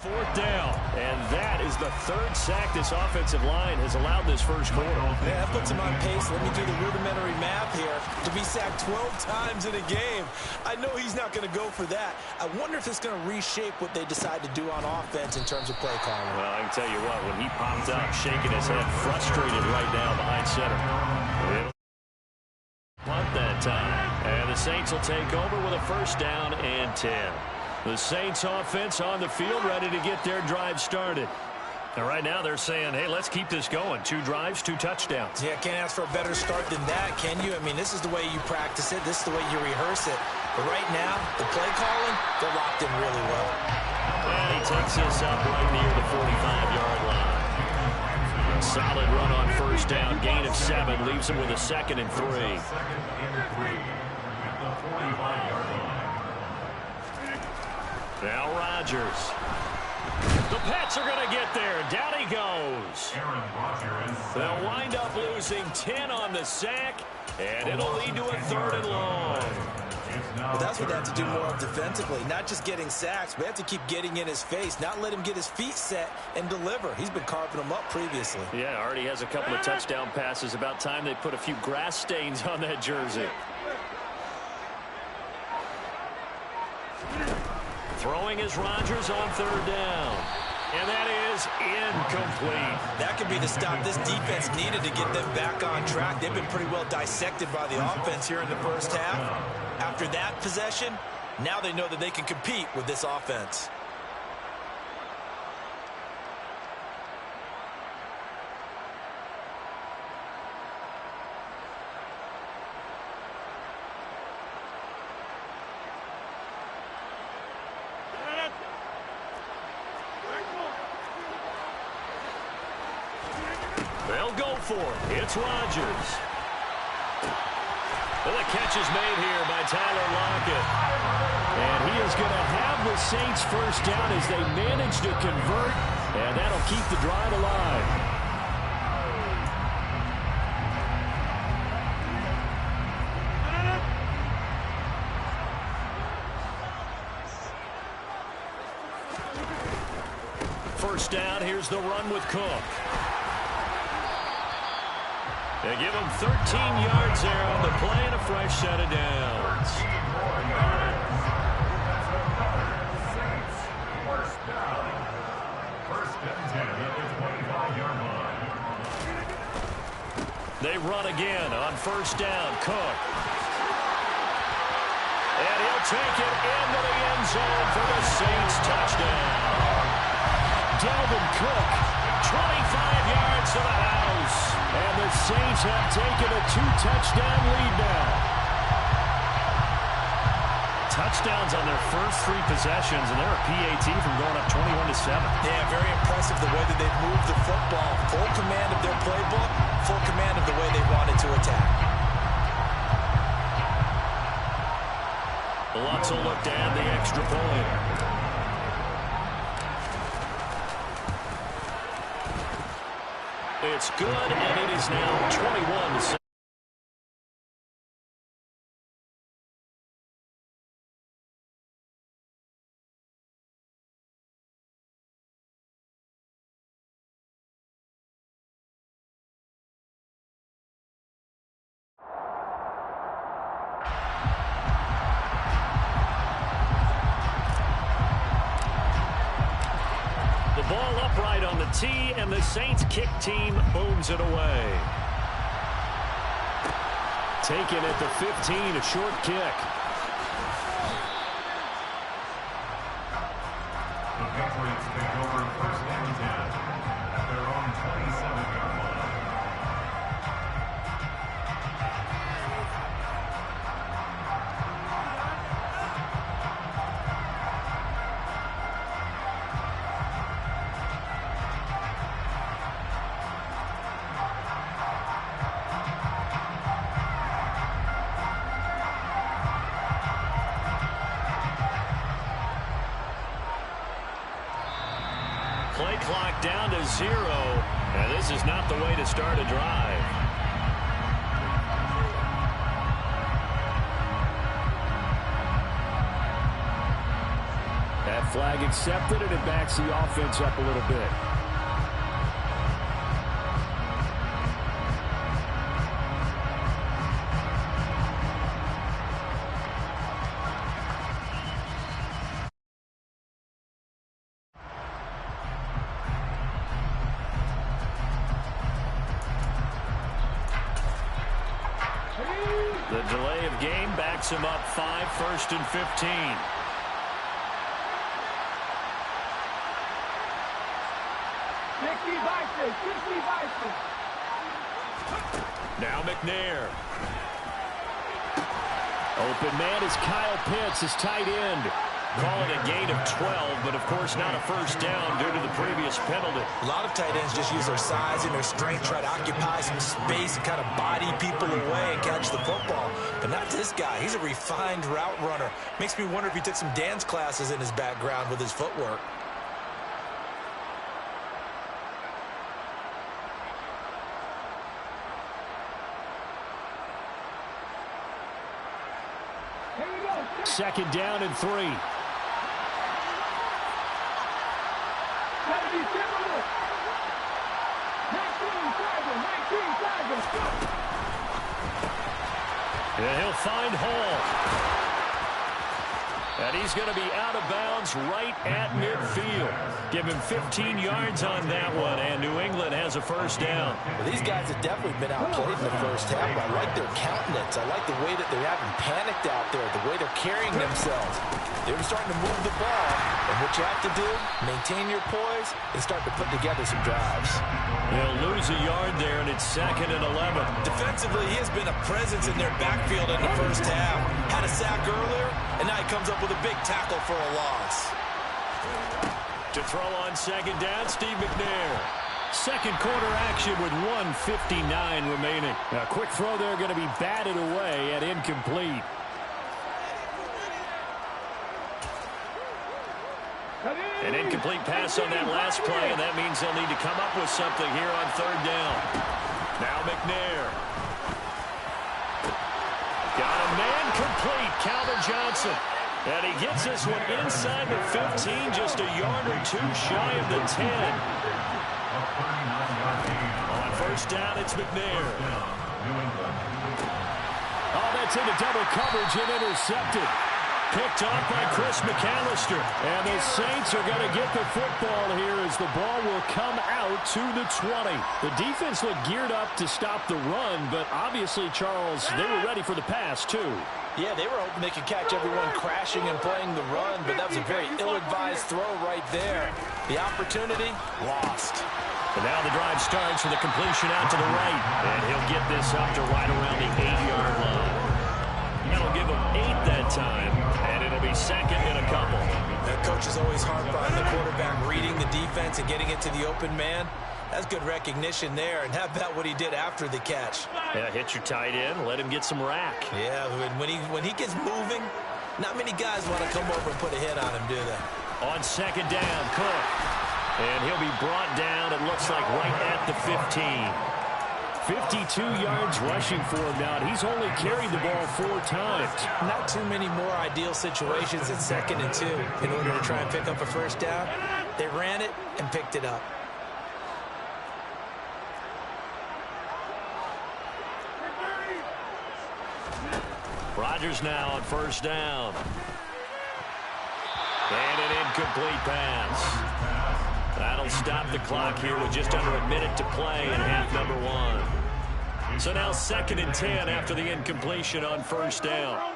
4th down, and that is the 3rd sack this offensive line has allowed this first quarter. Yeah, that puts him on pace. Let me do the rudimentary math here. To be sacked 12 times in a game, I know he's not going to go for that. I wonder if it's going to reshape what they decide to do on offense in terms of play calling. Well, I can tell you what, when he popped up, shaking his head, frustrated right now behind center. Punt that time, and the Saints will take over with a 1st down and 10. The Saints offense on the field, ready to get their drive started. And right now they're saying, hey, let's keep this going. 2 drives, 2 touchdowns. Yeah, can't ask for a better start than that, can you? I mean, this is the way you practice it. This is the way you rehearse it. But right now, the play calling, they're locked in really well. And he takes this up right near the 45-yard line. A solid run on 1st down, gain of 7, leaves him with a 2nd and 3. Now Rodgers. The Pats are going to get there. Down he goes. They'll wind up losing 10 on the sack, and it'll lead to a 3rd and long. Well, that's what they have to do more of defensively. Not just getting sacks, but they have to keep getting in his face, not let him get his feet set and deliver. He's been carving them up previously. Yeah, already has a couple of touchdown passes. About time they put a few grass stains on that jersey. Throwing is Rodgers on 3rd down. And that is incomplete. That could be the stop this defense needed to get them back on track. They've been pretty well dissected by the offense here in the 1st half. After that possession, now they know that they can compete with this offense. They'll go for it. It's Rodgers. Well, the catch is made here by Tyler Lockett. And he is going to have the Saints 1st down as they manage to convert, and that'll keep the drive alive. First down, here's the run with Cook. They give him 13 yards there on the play and a fresh set of downs. They run again on 1st down. Cook. And he'll take it into the end zone for the Saints touchdown. Dalvin Cook, 25 yards to the house. And the Saints have taken a 2-touchdown lead now. Touchdowns on their first 3 possessions, and they're a PAT from going up 21-7. Yeah, very impressive the way that they've moved the football. Full command of their playbook, full command of the way they wanted to attack. Lutz will look to add the extra point. It's good, and it is now 21-7. Ball upright on the tee, and the Saints kick team booms it away. Taken at the 15, a short kick. The Patriots take over first and 10 at their own 27-yard line. Play clock down to 0, and this is not the way to start a drive. That flag accepted, and it backs the offense up a little bit. The delay of game backs him up 5, 1st and 15. Now McNair. Open man is Kyle Pitts, his tight end. Calling a gain of 12, but of course not a first down due to the previous penalty. A lot of tight ends just use their size and their strength, try to occupy some space and kind of body people away and catch the football. But not this guy. He's a refined route runner. Makes me wonder if he took some dance classes in his background with his footwork. Second down and 3. And he'll find Hall. And he's going to be out of bounds right at midfield. Give him 15 yards on that one, and New England has a first down. Well, these guys have definitely been outplayed in the first half, but I like their countenance. I like the way that they haven't panicked out there, the way they're carrying themselves. They're starting to move the ball, and what you have to do, maintain your poise and start to put together some drives. They'll lose a yard there, and it's 2nd and 11. Defensively, he has been a presence in their backfield in the first half. Had a sack earlier, and now he comes up with a big tackle for a loss. To throw on second down, Steve McNair. Second quarter action with 1:59 remaining. A quick throw there going to be batted away and incomplete. An incomplete pass on that last play, and that means they'll need to come up with something here on third down. Now McNair. Got a man complete, Calvin Johnson. And he gets this one inside the 15, just a yard or two shy of the 10. On first down, it's McNair. Oh, that's into double coverage and intercepted. Picked off by Chris McAllister. And the Saints are going to get the football here as the ball will come out to the 20. The defense looked geared up to stop the run, but obviously, Charles, they were ready for the pass, too. Yeah, they were hoping they could catch everyone crashing and playing the run, but that was a very ill-advised throw right there. The opportunity, lost. And now the drive starts with a completion out to the right. And he'll get this up to right around the 8-yard line. That'll give him 8 that time, and it'll be second in a couple. That coach is always harp on the quarterback reading the defense and getting it to the open man. That's good recognition there. And how about what he did after the catch? Yeah, hit your tight end, let him get some rack. Yeah, when he gets moving, not many guys want to come over and put a hit on him, do they? On second down, Cook. And he'll be brought down, it looks like, right at the 15. 52 yards rushing for him now. He's only carried the ball 4 times. Not too many more ideal situations at 2nd and 2 in order to try and pick up a first down. They ran it and picked it up. Rodgers now on first down. And an incomplete pass. That'll stop the clock here with just under a minute to play in half number 1. So now 2nd and 10 after the incompletion on first down.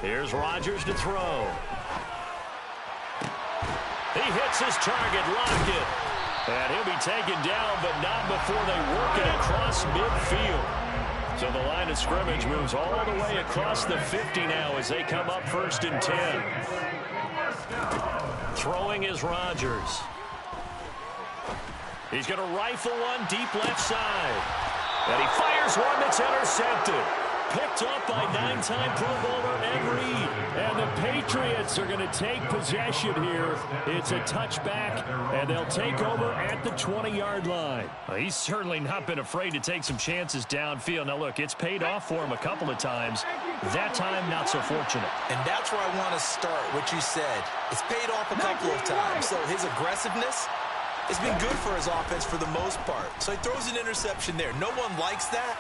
Here's Rodgers to throw. He hits his target, Lockett. And he'll be taken down, but not before they work it across midfield. So the line of scrimmage moves all the way across the 50 now as they come up 1st and 10. Throwing is Rodgers. He's going to rifle one deep left side. And he fires one that's intercepted. Picked up by 9-time Pro Bowler Ed Reed. And the Patriots are going to take possession here. It's a touchback, and they'll take over at the 20-yard line. Well, he's certainly not been afraid to take some chances downfield. Now, look, it's paid off for him a couple of times. That time, not so fortunate. And that's where I want to start, what you said. It's paid off a couple of times. So his aggressiveness has been good for his offense for the most part. So he throws an interception there. No one likes that,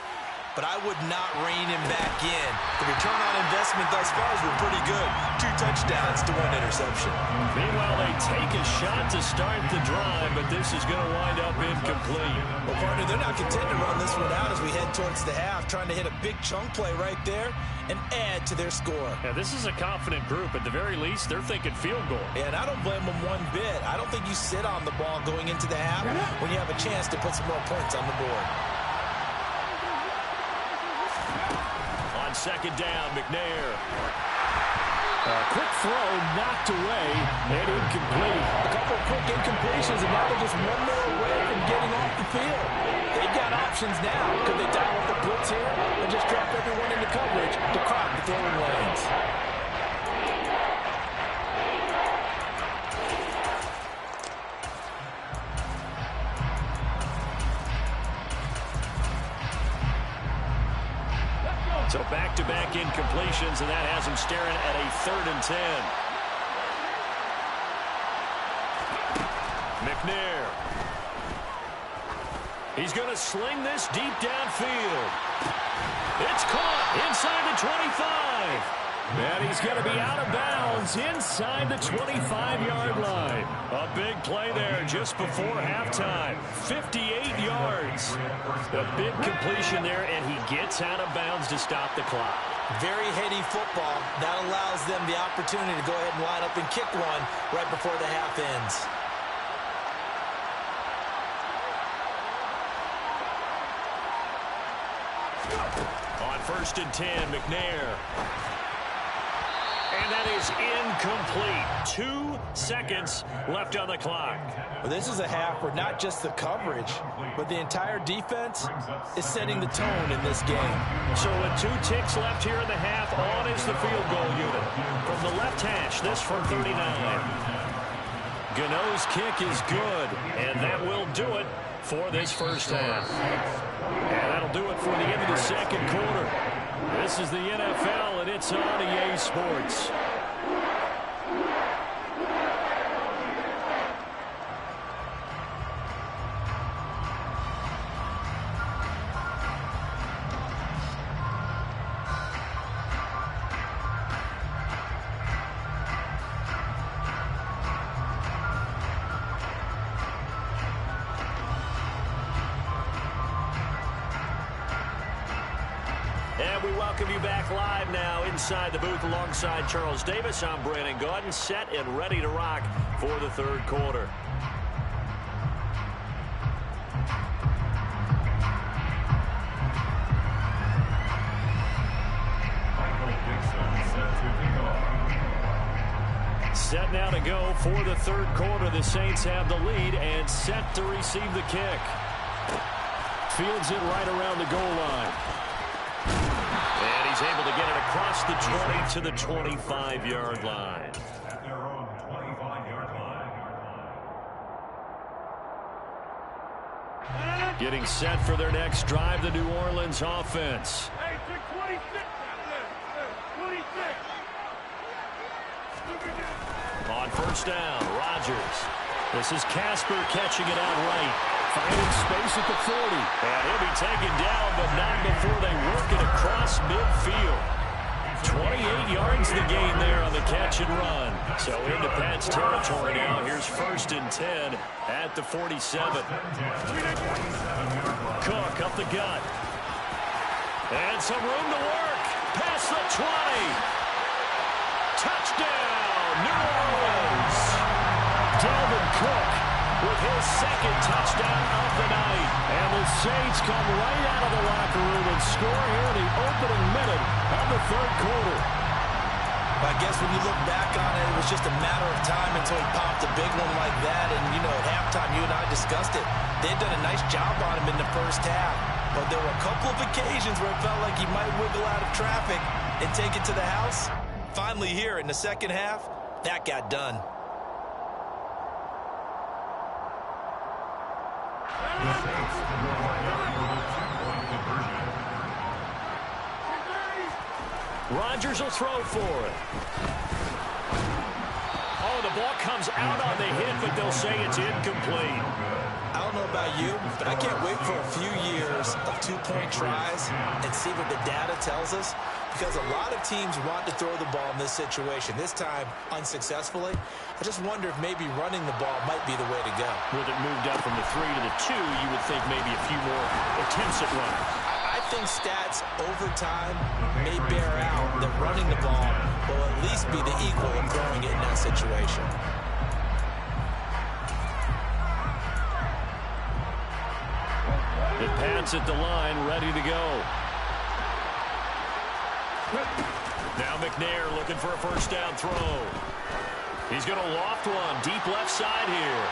but I would not rein him back in. The return on investment thus far has been pretty good. 2 touchdowns to 1 interception. Meanwhile, they take a shot to start the drive, but this is going to wind up incomplete. Well, partner, they're not content to run this one out as we head towards the half, trying to hit a big chunk play right there and add to their score. Yeah, this is a confident group. At the very least, they're thinking field goal. Yeah, and I don't blame them one bit. I don't think you sit on the ball going into the half when you have a chance to put some more points on the board. On second down, McNair. A quick throw knocked away and incomplete. A couple of quick incompletions, and now they're just one more away from getting off the field. They've got options now. Could they dial up the blitz here and just drop everyone into coverage to crowd the throwing lanes? So back-to-back incompletions, and that has him staring at a 3rd and 10. McNair. He's going to sling this deep downfield. It's caught inside the 25. And he's going to be out of bounds inside the 25-yard line. A big play there just before halftime. 58 yards. A big completion there, and he gets out of bounds to stop the clock. Very heady football. That allows them the opportunity to go ahead and line up and kick one right before the half ends. On 1st and 10, McNair. And that is incomplete. 2 seconds left on the clock. Well, this is a half where not just the coverage, but the entire defense is setting the tone in this game. So with 2 ticks left here in the half, on is the field goal unit. From the left hash, this from 39. Gano's kick is good, and that will do it for this first half. And that'll do it for the end of the second quarter. This is the NFL, and it's on EA Sports. And we welcome you back live now inside the booth alongside Charles Davis. I'm Brandon Gaudin, set and ready to rock for the third quarter. Set now to go for the third quarter. The Saints have the lead and set to receive the kick. Fields it right around the goal line. And he's able to get it across the 20 to the 25-yard line. At their own 25-yard line. Getting set for their next drive, the New Orleans offense. Hey, 26. 26. On first down, Rodgers. This is Casper catching it out right. Finding space at the 40. And he'll be taken down, but not before they work it across midfield. 28 yards the gain there on the catch and run. So into Pat's territory now. Here's first and 10 at the 47. Cook up the gut. And some room to work. Past the 20. Touchdown, New Orleans. Dalvin Cook with his second touchdown of the night. And the Saints come right out of the locker room and score here in the opening minute of the third quarter. I guess when you look back on it, it was just a matter of time until he popped a big one like that. And, you know, at halftime, you and I discussed it. They'd done a nice job on him in the first half. But there were a couple of occasions where it felt like he might wiggle out of traffic and take it to the house. Finally here in the second half, that got done. The Saints will line up for the two-point conversion. Rodgers will throw for it. Oh, the ball comes out on the hit, but they'll say it's incomplete. I don't know about you, but I can't wait for a few years of two-point tries and see what the data tells us, because a lot of teams want to throw the ball in this situation. This time, unsuccessfully. I just wonder if maybe running the ball might be the way to go. With it moved up from the 3 to the 2, you would think maybe a few more attempts at running. I think stats over time may bear out that running the ball will at least be the equal of throwing it in that situation. It pats at the line, ready to go. Now McNair looking for a first down throw. He's going to loft one deep left side here.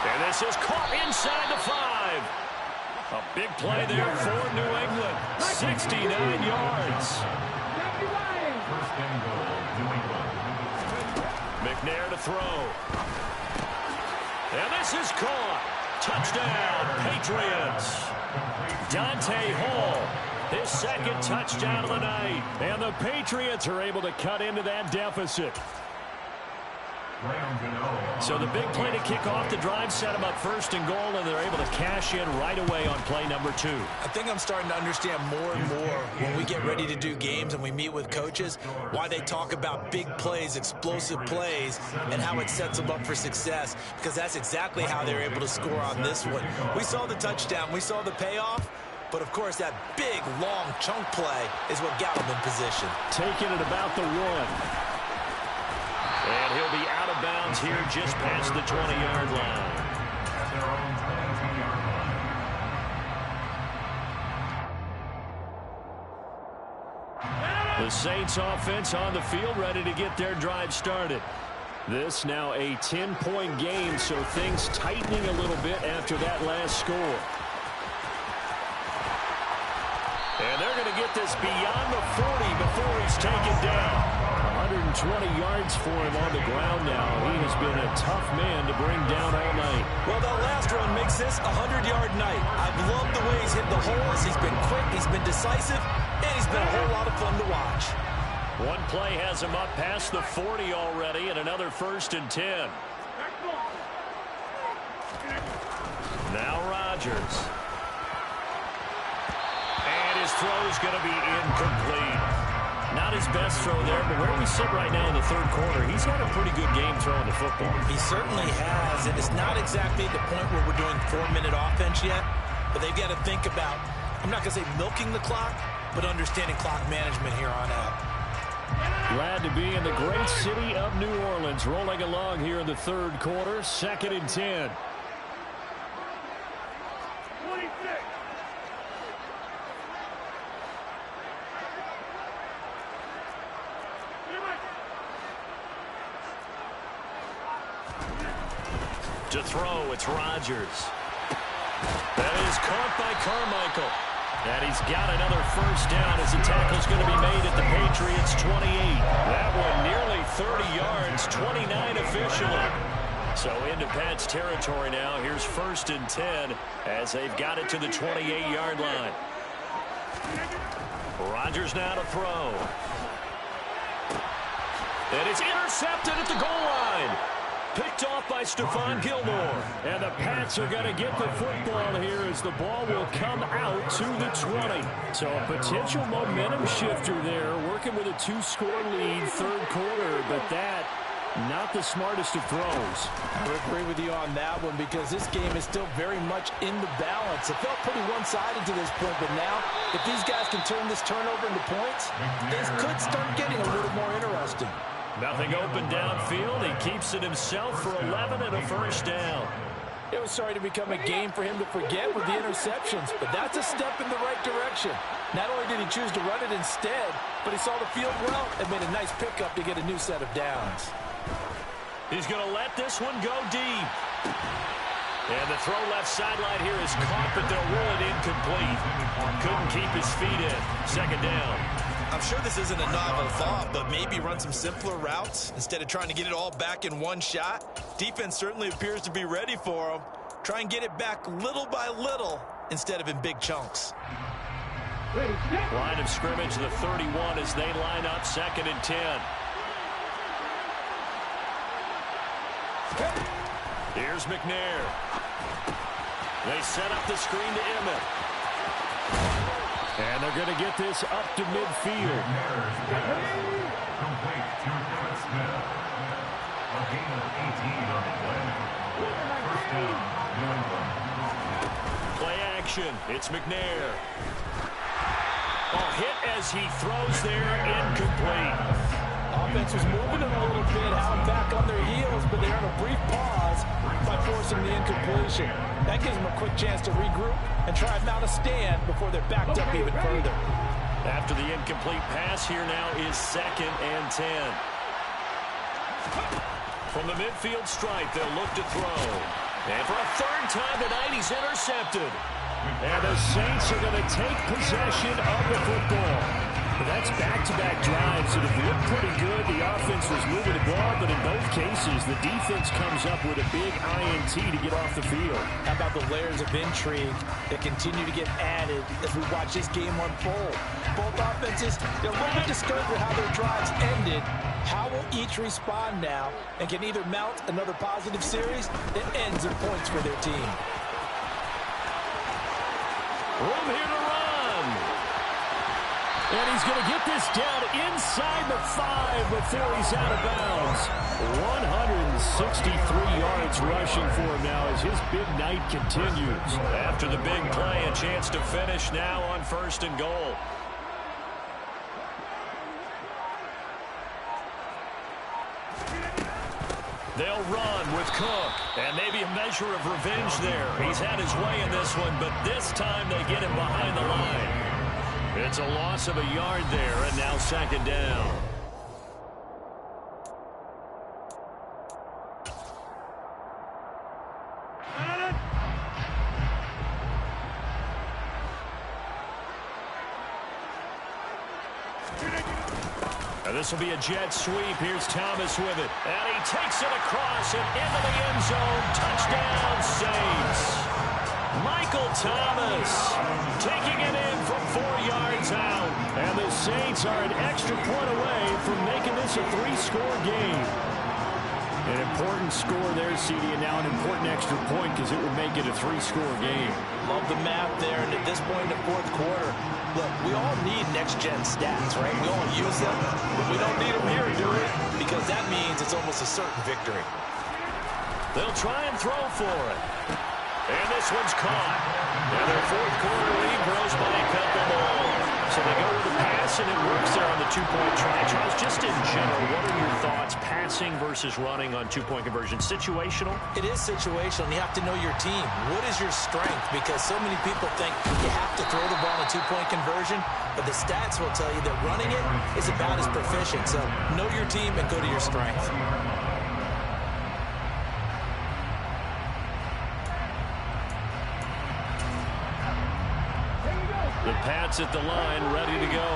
And this is caught inside the 5. A big play there for New England. 69 yards. First and goal, New England. McNair to throw. And this is caught. Touchdown, Patriots. Dante Hall, his second touchdown of the night. And the Patriots are able to cut into that deficit. So the big play to kick off the drive set them up first and goal, and they're able to cash in right away on play number 2. I think I'm starting to understand more and more when we get ready to do games and we meet with coaches why they talk about big plays, explosive plays, and how it sets them up for success, because that's exactly how they're able to score on this one. We saw the touchdown. We saw the payoff. But, of course, that big, long chunk play is what got them in position. Taking it about the 1. And he'll be out of bounds here just past the 20-yard line. At their own 22-yard line. The Saints offense on the field ready to get their drive started. This now a 10-point game, so things tightening a little bit after that last score. And they're going to get this beyond the 40 before he's taken down. 120 yards for him on the ground now. He has been a tough man to bring down all night. Well, that last run makes this a 100-yard night. I've loved the way he's hit the holes. He's been quick, he's been decisive, and he's been a whole lot of fun to watch. One play has him up past the 40 already, and another first and 10. Now Rodgers. And his throw's going to be incomplete. Not his best throw there, but where we sit right now in the third quarter, he's had a pretty good game throwing the football. He certainly has, and it's not exactly the point where we're doing 4-minute offense yet, but they've got to think about I'm not going to say milking the clock, but understanding clock management here on out. Glad to be in the great city of New Orleans. Rolling along here in the third quarter. 2nd and 10. To throw, it's Rodgers. That is caught by Carmichael. And he's got another first down as the tackle's going to be made at the Patriots 28. That one nearly 30 yards, 29 officially. So into Pat's territory now. Here's 1st and 10 as they've got it to the 28-yard line. Rodgers now to throw. And it's intercepted at the goal line. Picked off by Stephon Gilmore. And the Pats are going to get the football here as the ball will come out to the 20. So a potential momentum shifter there, working with a 2-score lead, third quarter, but that not the smartest of throws. I would agree with you on that one because this game is still very much in the balance. It felt pretty one-sided to this point, but now if these guys can turn this turnover into points, this could start getting a little more interesting. Nothing open downfield. He keeps it himself for 11 and a first down. It was starting to become a game for him to forget with the interceptions, but that's a step in the right direction. Not only did he choose to run it instead, but he saw the field well and made a nice pickup to get a new set of downs. He's going to let this one go deep. And the throw left sideline here is caught, but they'll rule it incomplete. Couldn't keep his feet in. 2nd down. I'm sure this isn't a novel thought, but maybe run some simpler routes instead of trying to get it all back in one shot. Defense certainly appears to be ready for him. Try and get it back little by little instead of in big chunks. Line of scrimmage, the 31 as they line up 2nd and 10. Here's McNair. They set up the screen to Emmett. And they're going to get this up to midfield. Complete to Emmett Smith. A gain of 18 on the play. First down, New England. Play action. It's McNair. Oh, hit as he throws there, incomplete. Offense was moving it a little bit, out back on their heels, but they're in a brief pause by forcing the incompletion. That gives them a quick chance to regroup and try and mount a stand before they're backed up even further. After the incomplete pass, here now is 2nd and 10. From the midfield stripe, they'll look to throw. And for a 3rd time tonight, he's intercepted. And the Saints are going to take possession of the football. That's back-to-back drives that have looked pretty good. The offense was moving the ball, but in both cases, the defense comes up with a big INT to get off the field. How about the layers of intrigue that continue to get added as we watch this game unfold? Both offenses, they're a little bit disturbed with how their drives ended. How will each respond now and can either mount another positive series that ends in points for their team? Room here to run. And he's going to get this down inside the 5 before he's out of bounds. 163 yards rushing for him now as his big night continues. After the big play, a chance to finish now on 1st and goal. They'll run with Cook, and maybe a measure of revenge there. He's had his way in this one, but this time they get him behind the line. It's a loss of a yard there, and now 2nd down. And this will be a jet sweep. Here's Thomas with it. And he takes it across and into the end zone. Touchdown, Saints. Michael Thomas taking it in from 4 yards out. And the Saints are an extra point away from making this a 3-score game. An important score there, CD, and now an important extra point because it would make it a 3-score game. Love the map there, and at this point in the 4th quarter, look, we all need next-gen stats, right? We all use them, but we don't need them here, do we? Because that means it's almost a certain victory. They'll try and throw for it. And this one's caught. And their fourth quarter lead grows by a couple more. So they go with the pass, and it works there on the two-point try. Charles, just in general, what are your thoughts, passing versus running on two-point conversion? Situational? It is situational, and you have to know your team. What is your strength? Because so many people think you have to throw the ball in a two-point conversion, but the stats will tell you that running it is about as proficient. So know your team and go to your strength. The Pats at the line, ready to go.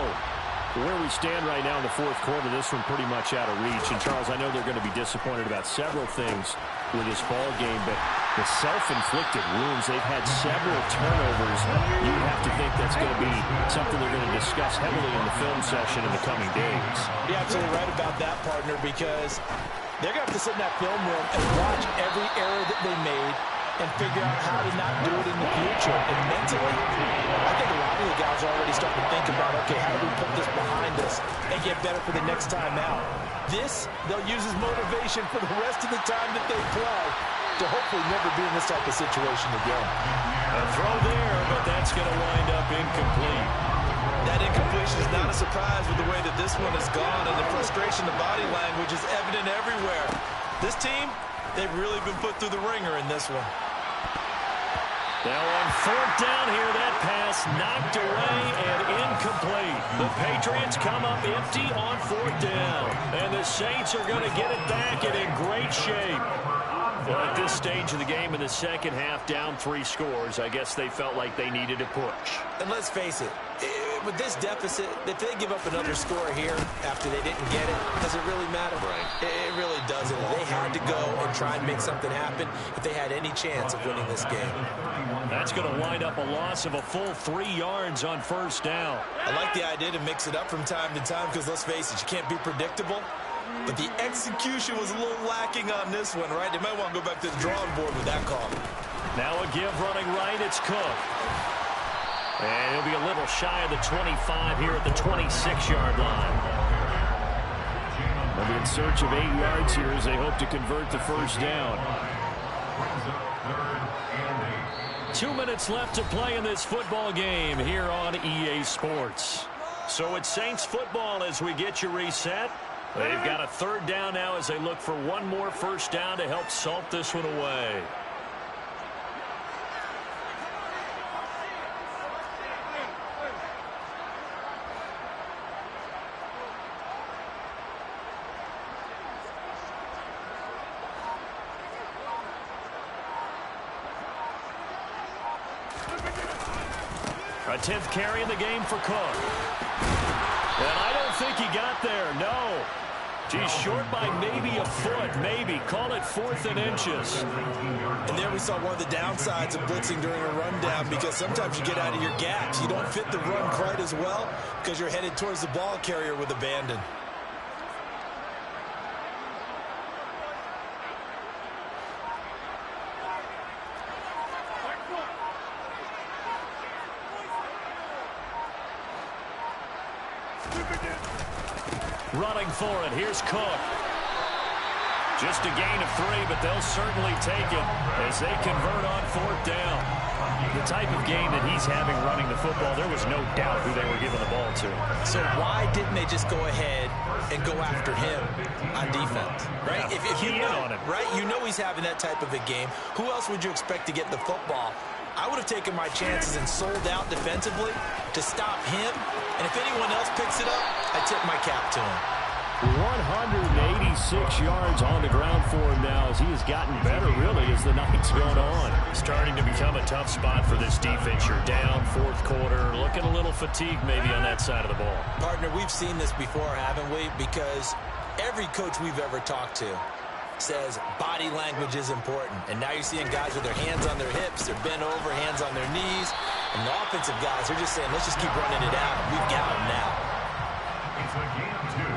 Where we stand right now in the fourth quarter, this one pretty much out of reach. And, Charles, I know they're going to be disappointed about several things with this ball game, but the self-inflicted wounds, they've had several turnovers. You have to think that's going to be something they're going to discuss heavily in the film session in the coming days. You're absolutely right about that, partner, because they're going to have to sit in that film room and watch every error that they made and figure out how to not do it in the future. And mentally, I think a lot of the guys are already starting to think about, okay, how do we put this behind us and get better for the next time out? This, they'll use as motivation for the rest of the time that they play to hopefully never be in this type of situation again. A throw there, but that's going to wind up incomplete. That incompletion is not a surprise with the way that this one has gone, and the frustration, the body language is evident everywhere. This team, they've really been put through the ringer in this one. Now on fourth down here, that pass knocked away and incomplete. The Patriots come up empty on fourth down, and the Saints are going to get it back and in great shape. Well, at this stage of the game in the second half, down 3 scores, I guess they felt like they needed a push. And let's face it, with this deficit, if they give up another score here after they didn't get it, does it really matter? Right. It really doesn't. They had to go and try and make something happen if they had any chance of winning this game. That's going to wind up a loss of a full 3 yards on first down. I like the idea to mix it up from time to time because, let's face it, you can't be predictable. But the execution was a little lacking on this one, right? They might want to go back to the drawing board with that call. Now a give running right, it's Cook. And he'll be a little shy of the 25 here at the 26-yard line. They'll be in search of 8 yards here as they hope to convert the first down. 2 minutes left to play in this football game here on EA Sports. So it's Saints football as we get you reset. They've got a third down now as they look for one more first down to help salt this one away. A 10th carry in the game for Cook. And I don't think he got there, no. He's short by maybe a foot, maybe. Call it 4th and inches. And there we saw one of the downsides of blitzing during a rundown because sometimes you get out of your gaps. You don't fit the run quite as well because you're headed towards the ball carrier with abandon. Running for it, here's Cook. Just a gain of 3, but they'll certainly take it as they convert on fourth down. The type of game that he's having running the football, there was no doubt who they were giving the ball to. So why didn't they just go ahead and go after him on defense? Right? Yeah, if you know, on him. right? You know he's having that type of a game. Who else would you expect to get the football? I would have taken my chances and sold out defensively to stop him. And if anyone else picks it up, I tip my cap to him. 186 yards on the ground for him now as he has gotten better, really, as the night's going on. Starting to become a tough spot for this defense. You're down fourth quarter, looking a little fatigued maybe on that side of the ball. Partner, we've seen this before, haven't we? Because every coach we've ever talked to says body language is important. And now you're seeing guys with their hands on their hips, they're bent over, hands on their knees. And the offensive guys are just saying, let's just keep running it out. We've got them now. It's a game of 2.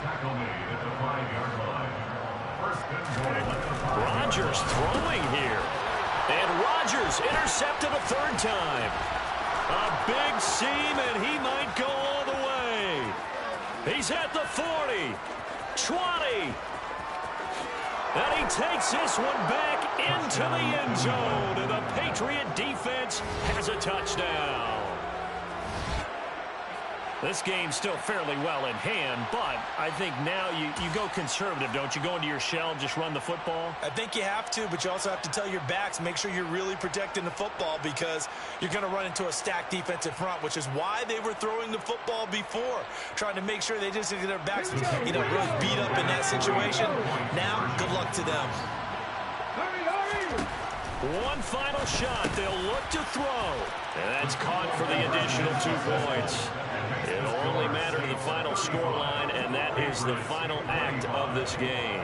Tackle made at the 5-yard line. First and goal. Rodgers throwing here. And Rodgers intercepted a third time. A big seam, and he might go all the way. He's at the 40, 20. And he takes this one back into the end zone. And the Patriot defense has a touchdown. This game's still fairly well in hand, but I think now you go conservative, don't you? Go into your shell and just run the football? I think you have to, but you also have to tell your backs, make sure you're really protecting the football because you're going to run into a stacked defensive front, which is why they were throwing the football before, trying to make sure they just get their backs, really beat up in that situation. Now, good luck to them. One final shot. They'll look to throw. And that's caught for the additional 2 points. It'll only matter to the final scoreline, and that is the final act of this game.